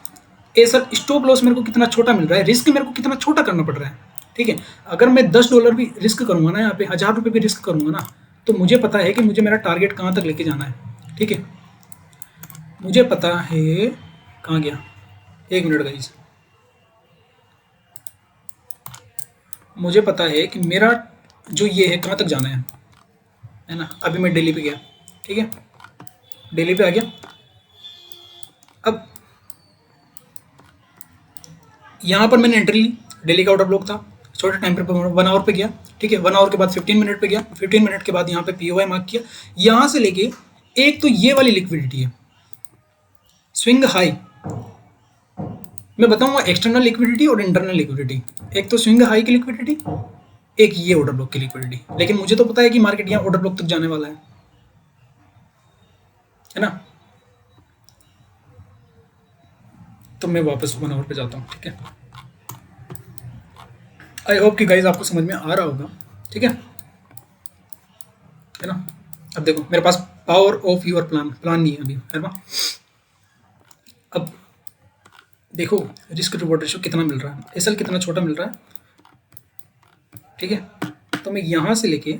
ए सर स्टॉप लॉस मेरे को कितना छोटा मिल रहा है, रिस्क मेरे को कितना छोटा करना पड़ रहा है, ठीक है। अगर मैं $10 भी रिस्क करूँगा ना, यहाँ पे ₹1000 भी रिस्क करूँगा ना, तो मुझे पता है कि मुझे मेरा टारगेट कहाँ तक लेके जाना है, ठीक है। मुझे पता है कहाँ गया, 1 मिनट गाइस, मुझे पता है कि मेरा जो ये है कहाँ तक जाना है ना। अभी मैं दिल्ली पे गया, ठीक है, दिल्ली पे आ गया। अब यहाँ पर मैंने एंट्री ली, दिल्ली का ऑर्डर ब्लॉक था, छोटे टाइम पर 1 आवर पे गया, ठीक है, 1 आवर के बाद 15 मिनट पे गया, 15 मिनट के बाद यहाँ पे पीओवाई मार्क किया। यहाँ से लेके एक तो ये वाली लिक्विडिटी है, स्विंग हाई, मैं बताऊंगा एक्सटर्नल लिक्विडिटी और इंटरनल लिक्विडिटी। एक तो स्विंग हाई की लिक्विडिटी, एक ये ऑर्डर ब्लॉक की लिक्विडिटी। लेकिन मुझे तो पता है कि मार्केट यहाँ ऑर्डर ब्लॉक तक जाने वाला है ना। तो मैं वापस 1 आवर पे जाता हूँ, ठीक है। आई होप कि गाइज आपको समझ में आ रहा होगा, ठीक है ना। अब देखो मेरे पास पावर ऑफ योर प्लान नहीं है अभी, है ना। अब देखो रिस्क रिवॉर्ड रेशियो कितना मिल रहा है, एसएल कितना छोटा मिल रहा है, ठीक है। तो मैं यहाँ से लेके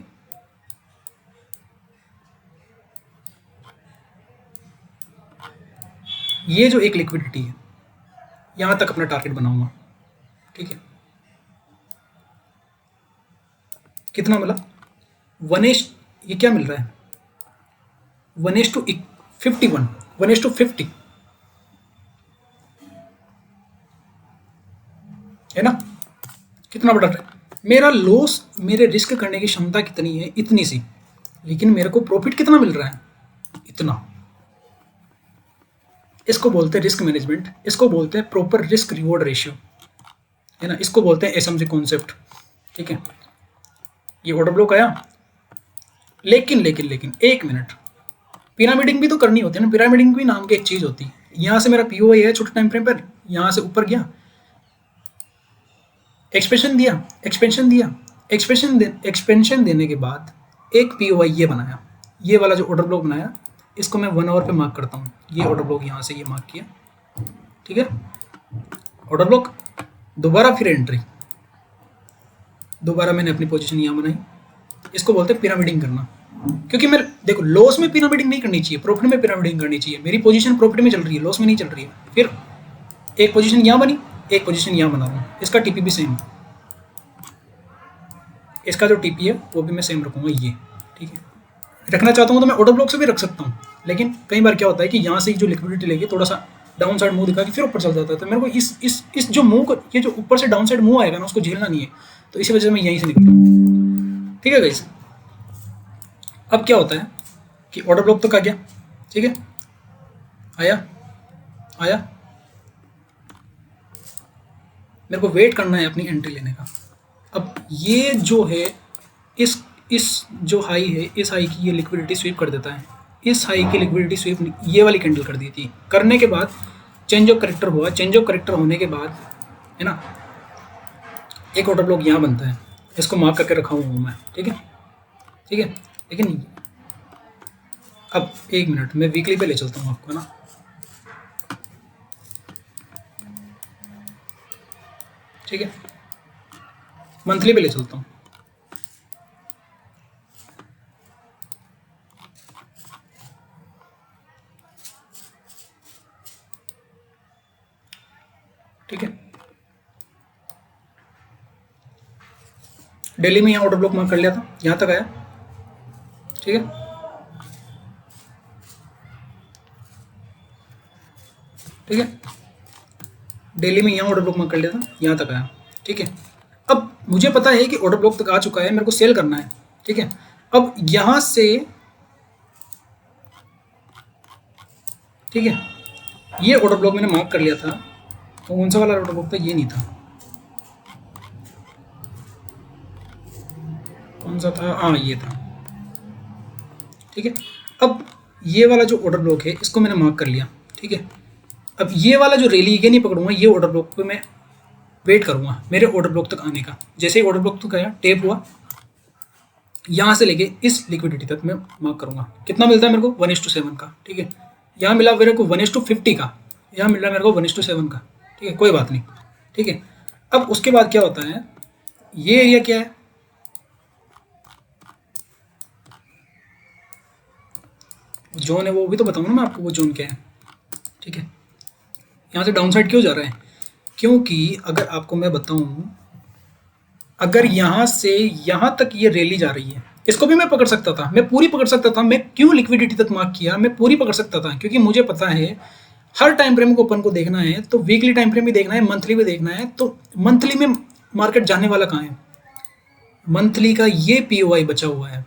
ये जो एक लिक्विडिटी है यहाँ तक अपना टारगेट बनाऊंगा, ठीक है। कितना मिला, ये क्या मिल रहा है, 1:51, 1:50 है ना। कितना बड़ा है मेरा लॉस, मेरे रिस्क करने की क्षमता कितनी है, इतनी सी, लेकिन मेरे को प्रॉफिट कितना मिल रहा है, इतना। इसको बोलते हैं रिस्क मैनेजमेंट, इसको बोलते हैं प्रॉपर रिस्क रिवॉर्ड रेशियो, है ना। इसको बोलते हैं एसएमसी कॉन्सेप्ट, ठीक है। ये ऑर्डर ब्लॉक आया, लेकिन एक मिनट, पिरामिडिंग भी तो करनी होती है ना। पिरामिडिंग भी नाम की एक चीज होती है। यहाँ से मेरा पीओवाई है छोटे टाइम फ्रेम पर, यहाँ से ऊपर गया, एक्सपेंशन देने के बाद एक पीओवाई ये बनाया, ये वाला जो ऑर्डर ब्लॉक बनाया, इसको मैं 1 आवर पे मार्क करता हूँ। ये ऑर्डर ब्लॉक यहाँ से ये मार्क किया, ठीक है। ऑर्डर ब्लॉक, दोबारा फिर एंट्री, दोबारा मैंने अपनी पोजीशन यहाँ बनाई। इसको बोलते हैं पिरामिडिंग करना, क्योंकि मैं देखो लॉस में पिरामिडिंग नहीं करनी चाहिए, प्रॉफिट में पिरामिडिंग करनी चाहिए। मेरी पोजीशन प्रॉफिट में चल रही है, लॉस में नहीं चल रही है। फिर एक पोजीशन यहाँ बनी, एक पोजीशन यहाँ बना रहा हूँ, इसका टीपी भी सेम, इसका जो टीपी है वो भी मैं सेम रखूँगा ये, ठीक है। रखना चाहता हूँ तो मैं ऑर्डर ब्लॉक से भी रख सकता हूँ, लेकिन कई बार क्या होता है कि यहाँ से जो लिक्विडिटी लेके थोड़ा सा डाउन साइड मूव दिखा के फिर ऊपर चल जाता है, तो मेरे को इस जो मूव ये जो ऊपर से डाउन साइड मूव आएगा ना उसको झेलना नहीं है, तो इसी वजह से मैं यहीं से निकलूँ, ठीक है गाइस। अब क्या होता है कि ऑर्डर ब्लॉक तक आ गया, ठीक है, आया, मेरे को वेट करना है अपनी एंट्री लेने का। अब ये जो है इस जो हाई है, इस हाई की ये लिक्विडिटी स्वीप कर देता है, इस हाई की लिक्विडिटी स्वीप ये वाली कैंडल कर दी थी, करने के बाद चेंज ऑफ करेक्टर हुआ, चेंज ऑफ करेक्टर होने के बाद है ना एक ऑर्डर ब्लॉक यहाँ बनता है, इसको मार्क करके रखा हूँ मैं, ठीक है। लेकिन अब एक मिनट मैं वीकली पे ले चलता हूँ आपको, है ना, ठीक है, मंथली पे ले चलता हूँ। ठीक है, दिल्ली में यहाँ ऑर्डर ब्लॉक मार्क कर लिया था, यहाँ तक आया, ठीक है, दिल्ली में यहाँ ऑर्डर ब्लॉक मार्क कर लिया था, यहाँ तक आया, ठीक है। अब मुझे पता है कि ऑर्डर ब्लॉक तक आ चुका है, मेरे को सेल करना है, ठीक है। अब यहाँ से, ठीक है, ये ऑर्डर ब्लॉक मैंने मार्क कर लिया था, तो कौन सा वाला ऑर्डर ब्लॉक था, ये नहीं था, कौन सा था, हाँ ये था, ठीक है। अब ये वाला जो ऑर्डर ब्लॉक है इसको मैंने मार्क कर लिया, ठीक है। अब ये वाला जो रैली ये नहीं पकड़ूंगा, ये ऑर्डर ब्लॉक पे मैं वेट करूंगा मेरे ऑर्डर ब्लॉक तक आने का। जैसे ही ऑर्डर ब्लॉक तक आया, टेप हुआ, यहाँ से लेके इस लिक्विडिटी तक मैं मार्क करूंगा। कितना मिलता है मेरे को, 1:7 का, ठीक है। यहाँ मिला मेरे को 1:50 का, यहाँ मिल रहा है मेरे को 1:7 का, ठीक है, कोई बात नहीं, ठीक है। अब उसके बाद क्या होता है, ये एरिया क्या है, जोन है, वो भी तो बताऊँ ना मैं आपको वो जोन क्या है, ठीक है। यहाँ से डाउन साइड क्यों जा रहा है, क्योंकि अगर आपको मैं बताऊं, अगर यहाँ से यहाँ तक ये रैली जा रही है, इसको भी मैं पकड़ सकता था, मैं पूरी पकड़ सकता था। मैं क्यों लिक्विडिटी तक मार्क किया, मैं पूरी पकड़ सकता था, क्योंकि मुझे पता है हर टाइम फ्रेम को अपन को देखना है, तो वीकली टाइम फ्रेम भी देखना है, मंथली भी देखना है। तो मंथली में मार्केट जाने वाला कहाँ है, मंथली का ये पीओआई बचा हुआ है।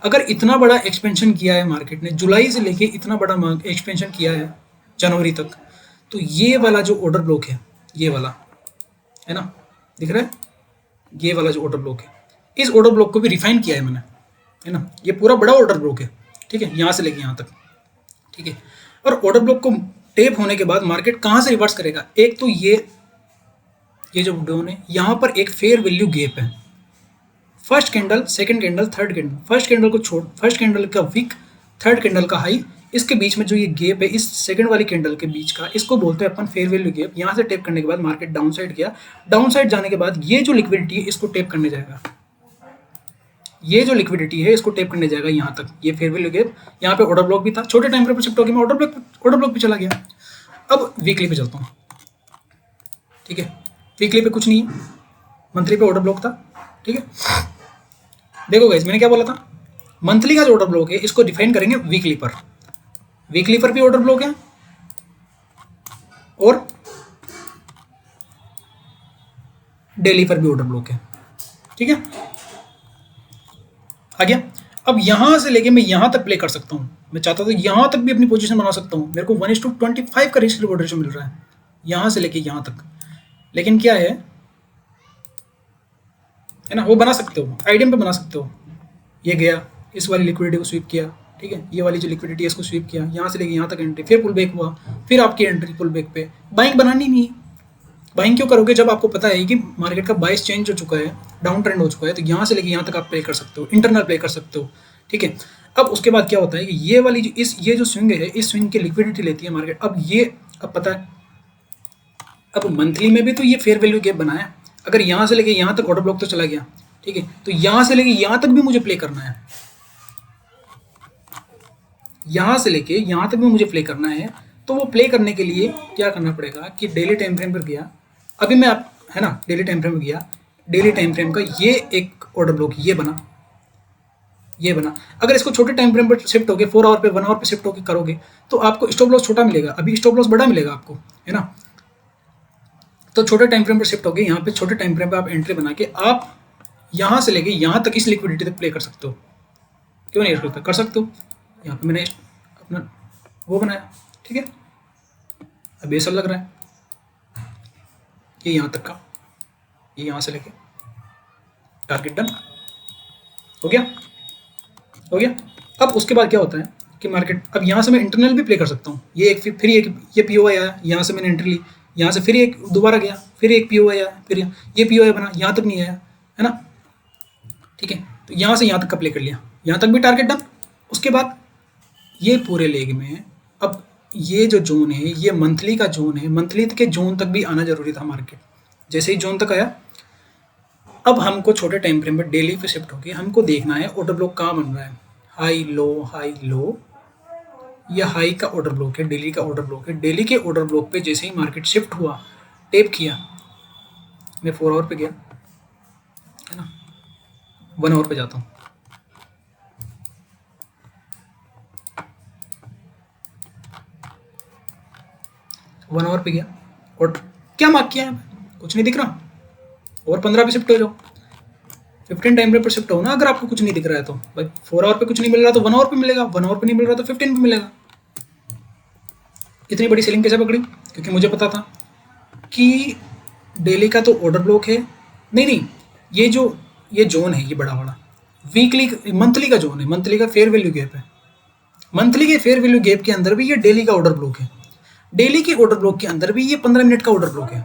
अगर इतना बड़ा एक्सपेंशन किया है मार्केट ने, जुलाई से लेके इतना बड़ा एक्सपेंशन किया है जनवरी तक, तो ये वाला जो ऑर्डर ब्लॉक है, ये वाला है ना, दिख रहा है, ये वाला जो ऑर्डर ब्लॉक है, इस ऑर्डर ब्लॉक को भी रिफाइन किया है मैंने, है ना। ये पूरा बड़ा ऑर्डर ब्लॉक है, ठीक है, यहाँ से लेके यहाँ तक, ठीक है। और ऑर्डर ब्लॉक को टेप होने के बाद मार्केट कहाँ से रिवर्स करेगा, एक तो ये जो डाउन है, यहाँ पर एक फेयर वैल्यू गैप है, first candle, second candle, third candle, first candle को छोड़, फर्स्ट कैंडल का वीक, थर्ड कैंडल का हाई, इसके बीच में जो ये गैप है, इस सेकंड वाली कैंडल के बीच का, इसको बोलते हैं अपन फेयर वैल्यू गैप। यहाँ से टेप करने के बाद मार्केट डाउन साइड गया, डाउन साइड जाने के बाद ये जो लिक्विडिटी है इसको टेप करने जाएगा, ये जो लिक्विडिटी है इसको टेप करने जाएगा यहाँ तक, ये फेयर वैल्यू गैप। यहाँ पे ऑर्डर ब्लॉक भी था, छोटे टाइम फ्रेम पर शिफ्ट हो गया, मैं ऑर्डर ब्लॉक पे चला गया। अब वीकली पे चलता हूँ, ठीक है, वीकली पे कुछ नहीं है, मंथली पे ऑर्डर ब्लॉक था, ठीक है। देखो गाइस, मैंने क्या बोला था, मंथली का जो ऑर्डर ब्लॉक है इसको डिफाइन करेंगे वीकली पर, वीकली पर भी ऑर्डर ब्लॉक है और डेली पर भी ऑर्डर ब्लॉक है, ठीक है, आ गया। अब यहां से लेके मैं यहां तक प्ले कर सकता हूं, मैं चाहता तो यहां तक भी अपनी पोजीशन बना सकता हूं, मेरे को 1:25 का रिस्क रिवॉर्ड रेशियो मिल रहा है यहां से लेके यहां तक। लेकिन क्या है ना, वो बना सकते हो, आईडीएम पे बना सकते हो, ये गया, इस वाली लिक्विडिटी को स्वीप किया, ठीक है, ये वाली जो लिक्विडिटी है इसको स्वीप किया, यहाँ से लेके यहाँ तक एंट्री, फिर पुल बैक हुआ, फिर आपकी एंट्री पुल बैक पे। बाइंग बनानी नहीं है, बाइंग क्यों करोगे जब आपको पता है कि मार्केट का बाइस चेंज हो चुका है, डाउन ट्रेंड हो चुका है, तो यहाँ से लेके यहाँ तक आप प्ले कर सकते हो, इंटरनल प्ले कर सकते हो, ठीक है। अब उसके बाद क्या होता है कि ये वाली जो ये जो स्विंग है, इस स्विंग की लिक्विडिटी लेती है मार्केट। अब ये अब पता है, अब मंथली में भी तो ये फेयर वैल्यू गैप बनाया, अगर यहाँ से लेके यहाँ तक ऑर्डर ब्लॉक तो चला गया, ठीक है, तो यहाँ से लेके यहाँ तक भी मुझे प्ले करना है, यहाँ से लेके यहाँ तक भी मुझे प्ले करना है, तो वो प्ले करने के लिए क्या करना पड़ेगा कि डेली टाइम फ्रेम पर गया, अभी मैं आप है ना डेली टाइम फ्रेम में गया, डेली टाइम फ्रेम का ये एक ऑर्डर ब्लॉक ये बना। अगर इसको छोटे टाइम फ्रेम पर शिफ्ट होके 4 आवर पे 1 आवर पे शिफ्ट होके करोगे तो आपको स्टॉप लॉस छोटा मिलेगा, अभी स्टॉप लॉस बड़ा मिलेगा आपको, है ना। तो छोटे टाइम फ्रेम पर शिफ्ट होके यहाँ पे छोटे टाइम फ्रेम पे आप एंट्री बना के आप यहाँ से लेके यहाँ तक इस लिक्विडिटी तक प्ले कर सकते हो, क्यों नहीं कर सकते हो। यहाँ पे मैंने अपना वो बनाया, ठीक है, अब ये सब लग रहा है, ये यहाँ तक का, ये यहाँ से लेके टारगेट डन हो गया। अब उसके बाद क्या होता है कि मार्केट, अब यहाँ से मैं इंटरनल भी प्ले कर सकता हूँ, ये एक फिर एक ये पीओआई आया, यहाँ से मैंने एंट्री ली, यहाँ से फिर एक दोबारा गया, फिर एक पीओआई आया, फिर ये पीओआई बना, यहाँ तक नहीं आया, है ना, ठीक है। तो यहाँ से यहाँ तक का प्ले कर लिया, यहाँ तक भी टारगेट डन। उसके बाद ये पूरे लेग में अब ये जो जोन है ये मंथली का जोन है, मंथली के जोन तक भी आना जरूरी था मार्केट। जैसे ही जोन तक आया, अब हमको छोटे टाइम फ्रेम पर डेली पे शिफ्ट होके हमको देखना है ऑर्डर ब्लॉक कहाँ बन रहा है, हाई लो, यह हाई का ऑर्डर ब्लॉक है, डेली का ऑर्डर ब्लॉक है। डेली के ऑर्डर ब्लॉक पे जैसे ही मार्केट शिफ्ट हुआ, टेप किया, मैं 4 आवर पे गया, है ना, 1 आवर पे जाता हूँ, वन आवर पे गया और क्या मार्क किया है, कुछ नहीं दिख रहा, और 15 पे शिफ्ट हो जाओ, 15 टाइम फ्रेम पर शिफ्ट हो ना। अगर आपको कुछ नहीं दिख रहा है तो भाई 4 आवर पे कुछ नहीं मिल रहा तो 1 आवर पे मिलेगा, 1 आवर पे नहीं मिल रहा तो 15 पे मिलेगा। इतनी बड़ी सेलिंग कैसे पकड़ी, क्योंकि मुझे पता था कि डेली का तो ऑर्डर ब्लॉक है, नहीं ये जोन है, ये बड़ा वीकली मंथली का जोन है, मंथली का फेयर वैल्यू गैप है, मंथली के फेयर वैल्यू गैप के अंदर भी ये डेली का ऑर्डर ब्लॉक है, डेली के ऑर्डर ब्लॉक के अंदर भी ये 15 मिनट का ऑर्डर ब्लॉक है।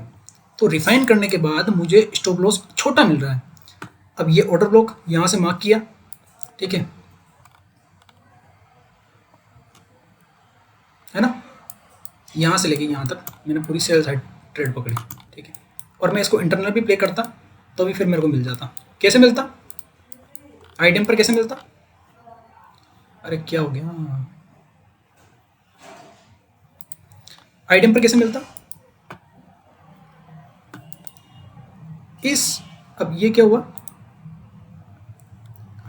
तो रिफाइन करने के बाद मुझे स्टॉप लॉस छोटा मिल रहा है। अब ये ऑर्डर ब्लॉक यहाँ से मार्क किया, ठीक है ना, यहाँ से लेके यहाँ तक मैंने पूरी सेल साइड ट्रेड पकड़ी, ठीक है। और मैं इसको इंटरनल भी प्ले करता तो भी फिर मेरे को मिल जाता। कैसे मिलता, आईडीएम पर कैसे मिलता, अरे क्या हो गया, आईडीएम पर कैसे मिलता, अब ये क्या हुआ,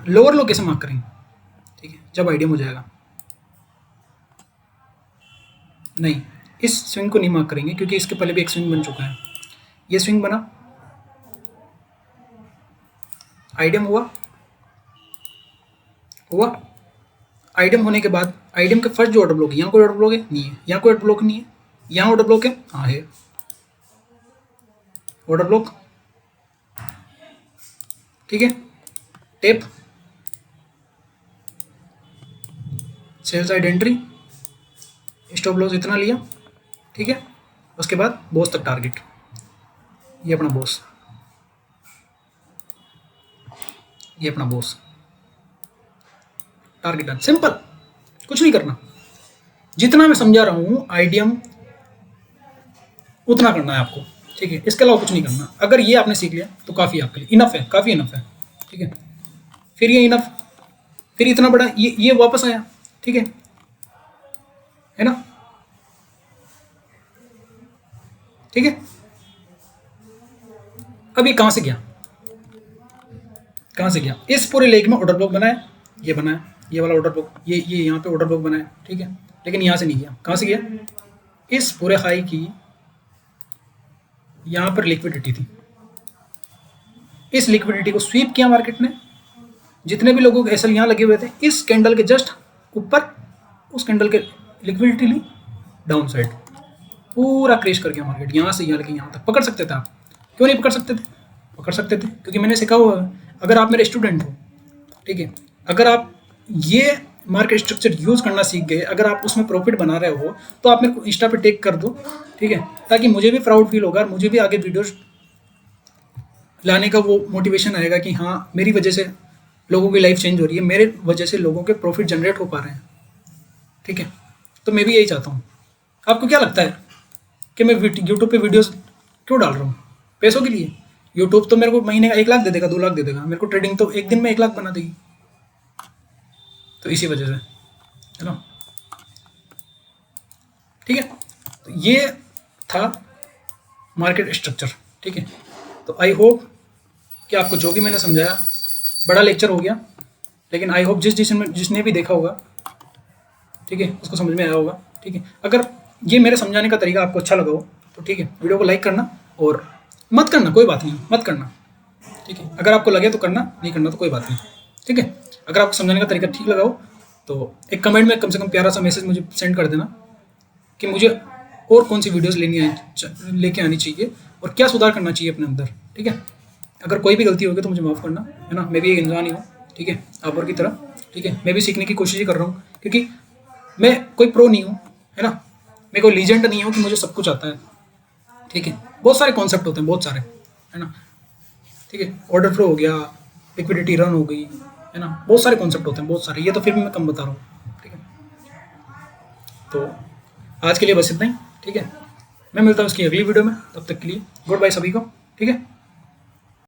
लोअर लो कैसे मार्क करेंगे, ठीक है, जब आईडीएम हो जाएगा, नहीं इस स्विंग को नहीं मार्क करेंगे क्योंकि इसके पहले भी एक स्विंग बन चुका है, ये स्विंग बना, आईडीएम हुआ, आईडीएम होने के बाद आईडीएम का फर्स्ट जो ऑर्डर ब्लॉक है, यहाँ कोई ऑर्डर ब्लॉक है नहीं है, यहाँ कोई ऑर्डर ब्लॉक नहीं है, यहाँ ऑर्डर ब्लॉक है, हाँ है ऑर्डर ब्लॉक, ठीक है, tape, sell side entry, stop loss इतना लिया, ठीक है। उसके बाद बॉस तक टारगेट, ये अपना बॉस, ये अपना बॉस, टारगेट डन, सिंपल, कुछ नहीं करना। जितना मैं समझा रहा हूं आईडीएम उतना करना है आपको, ठीक है, इसके अलावा कुछ नहीं करना। अगर ये आपने सीख लिया तो काफ़ी आपके लिए इनफ है, काफ़ी इनफ है, ठीक है। फिर ये इनफ, फिर इतना बड़ा ये वापस आया, ठीक है ना, ठीक है। अब ये कहाँ से गया, इस पूरे लेग में ऑर्डर ब्लॉक बनाया, ये बनाया, ये वाला ऑर्डर ब्लॉक, ये यहाँ पे ऑर्डर ब्लॉक बनाया, ठीक है, लेकिन यहाँ से नहीं गया, कहाँ से गया, इस पूरे हाई की यहाँ पर लिक्विडिटी थी, इस लिक्विडिटी को स्वीप किया मार्केट ने, जितने भी लोगों के एसएल यहाँ लगे हुए थे, इस कैंडल के जस्ट ऊपर उस कैंडल के लिक्विडिटी ली, डाउन साइड पूरा क्रैश कर गया मार्केट, यहाँ से यहाँ लेके यहाँ तक। पकड़ सकते थे आप, क्यों नहीं पकड़ सकते थे, पकड़ सकते थे क्योंकि मैंने सिखा हुआ है। अगर आप मेरे स्टूडेंट हो, ठीक है, अगर आप ये मार्केट स्ट्रक्चर यूज़ करना सीख गए, अगर आप उसमें प्रॉफिट बना रहे हो तो आप मेरे को इंस्टा पे टेक कर दो, ठीक है, ताकि मुझे भी प्राउड फील होगा और मुझे भी आगे वीडियोस लाने का वो मोटिवेशन आएगा कि हाँ मेरी वजह से लोगों की लाइफ चेंज हो रही है, मेरे वजह से लोगों के प्रॉफिट जनरेट हो पा रहे हैं, ठीक है। तो मैं भी यही चाहता हूँ। आपको क्या लगता है कि मैं यूट्यूब पे वीडियोस क्यों डाल रहा हूँ, पैसों के लिए? यूट्यूब तो मेरे को महीने का 1 लाख दे देगा, 2 लाख दे देगा, मेरे को ट्रेडिंग तो एक दिन में 1 लाख बना देगी, तो इसी वजह से, है ना, ठीक है। तो ये था मार्केट स्ट्रक्चर, ठीक है। तो आई होप कि आपको जो भी मैंने समझाया, बड़ा लेक्चर हो गया, लेकिन आई होप जिसने भी देखा होगा, ठीक है, उसको समझ में आया होगा, ठीक है। अगर ये मेरे समझाने का तरीका आपको अच्छा लगा हो तो ठीक है, वीडियो को लाइक करना, और मत करना कोई बात नहीं, मत करना, ठीक है। अगर आपको लगे तो करना, नहीं करना तो कोई बात नहीं, ठीक है। अगर आपको समझाने का तरीका ठीक लगा हो तो एक कमेंट में कम से कम प्यारा सा मैसेज मुझे सेंड कर देना कि मुझे और कौन सी वीडियोस लेके आनी चाहिए और क्या सुधार करना चाहिए अपने अंदर, ठीक है। अगर कोई भी गलती होगी तो मुझे माफ़ करना, है ना। मैं भी एक इंसान ही हूँ, ठीक है, आप और की तरह, ठीक है। मैं भी सीखने की कोशिश ही कर रहा हूँ, क्योंकि मैं कोई प्रो नहीं हूँ, है ना। मैं कोई लीजेंड नहीं हूँ कि मुझे सब कुछ आता है, ठीक है। बहुत सारे कॉन्सेप्ट होते हैं, बहुत सारे, है ना, ठीक है। ऑर्डर फ्लो हो गया, लिक्विडिटी रन हो गई, है ना, बहुत सारे कॉन्सेप्ट होते हैं, बहुत सारे। ये तो फिर भी मैं कम बता रहा हूँ, ठीक है। तो आज के लिए बस इतना ही, ठीक है। मैं मिलता हूँ इसकी अगली वीडियो में, तब तक के लिए गुड बाय सभी को, ठीक है।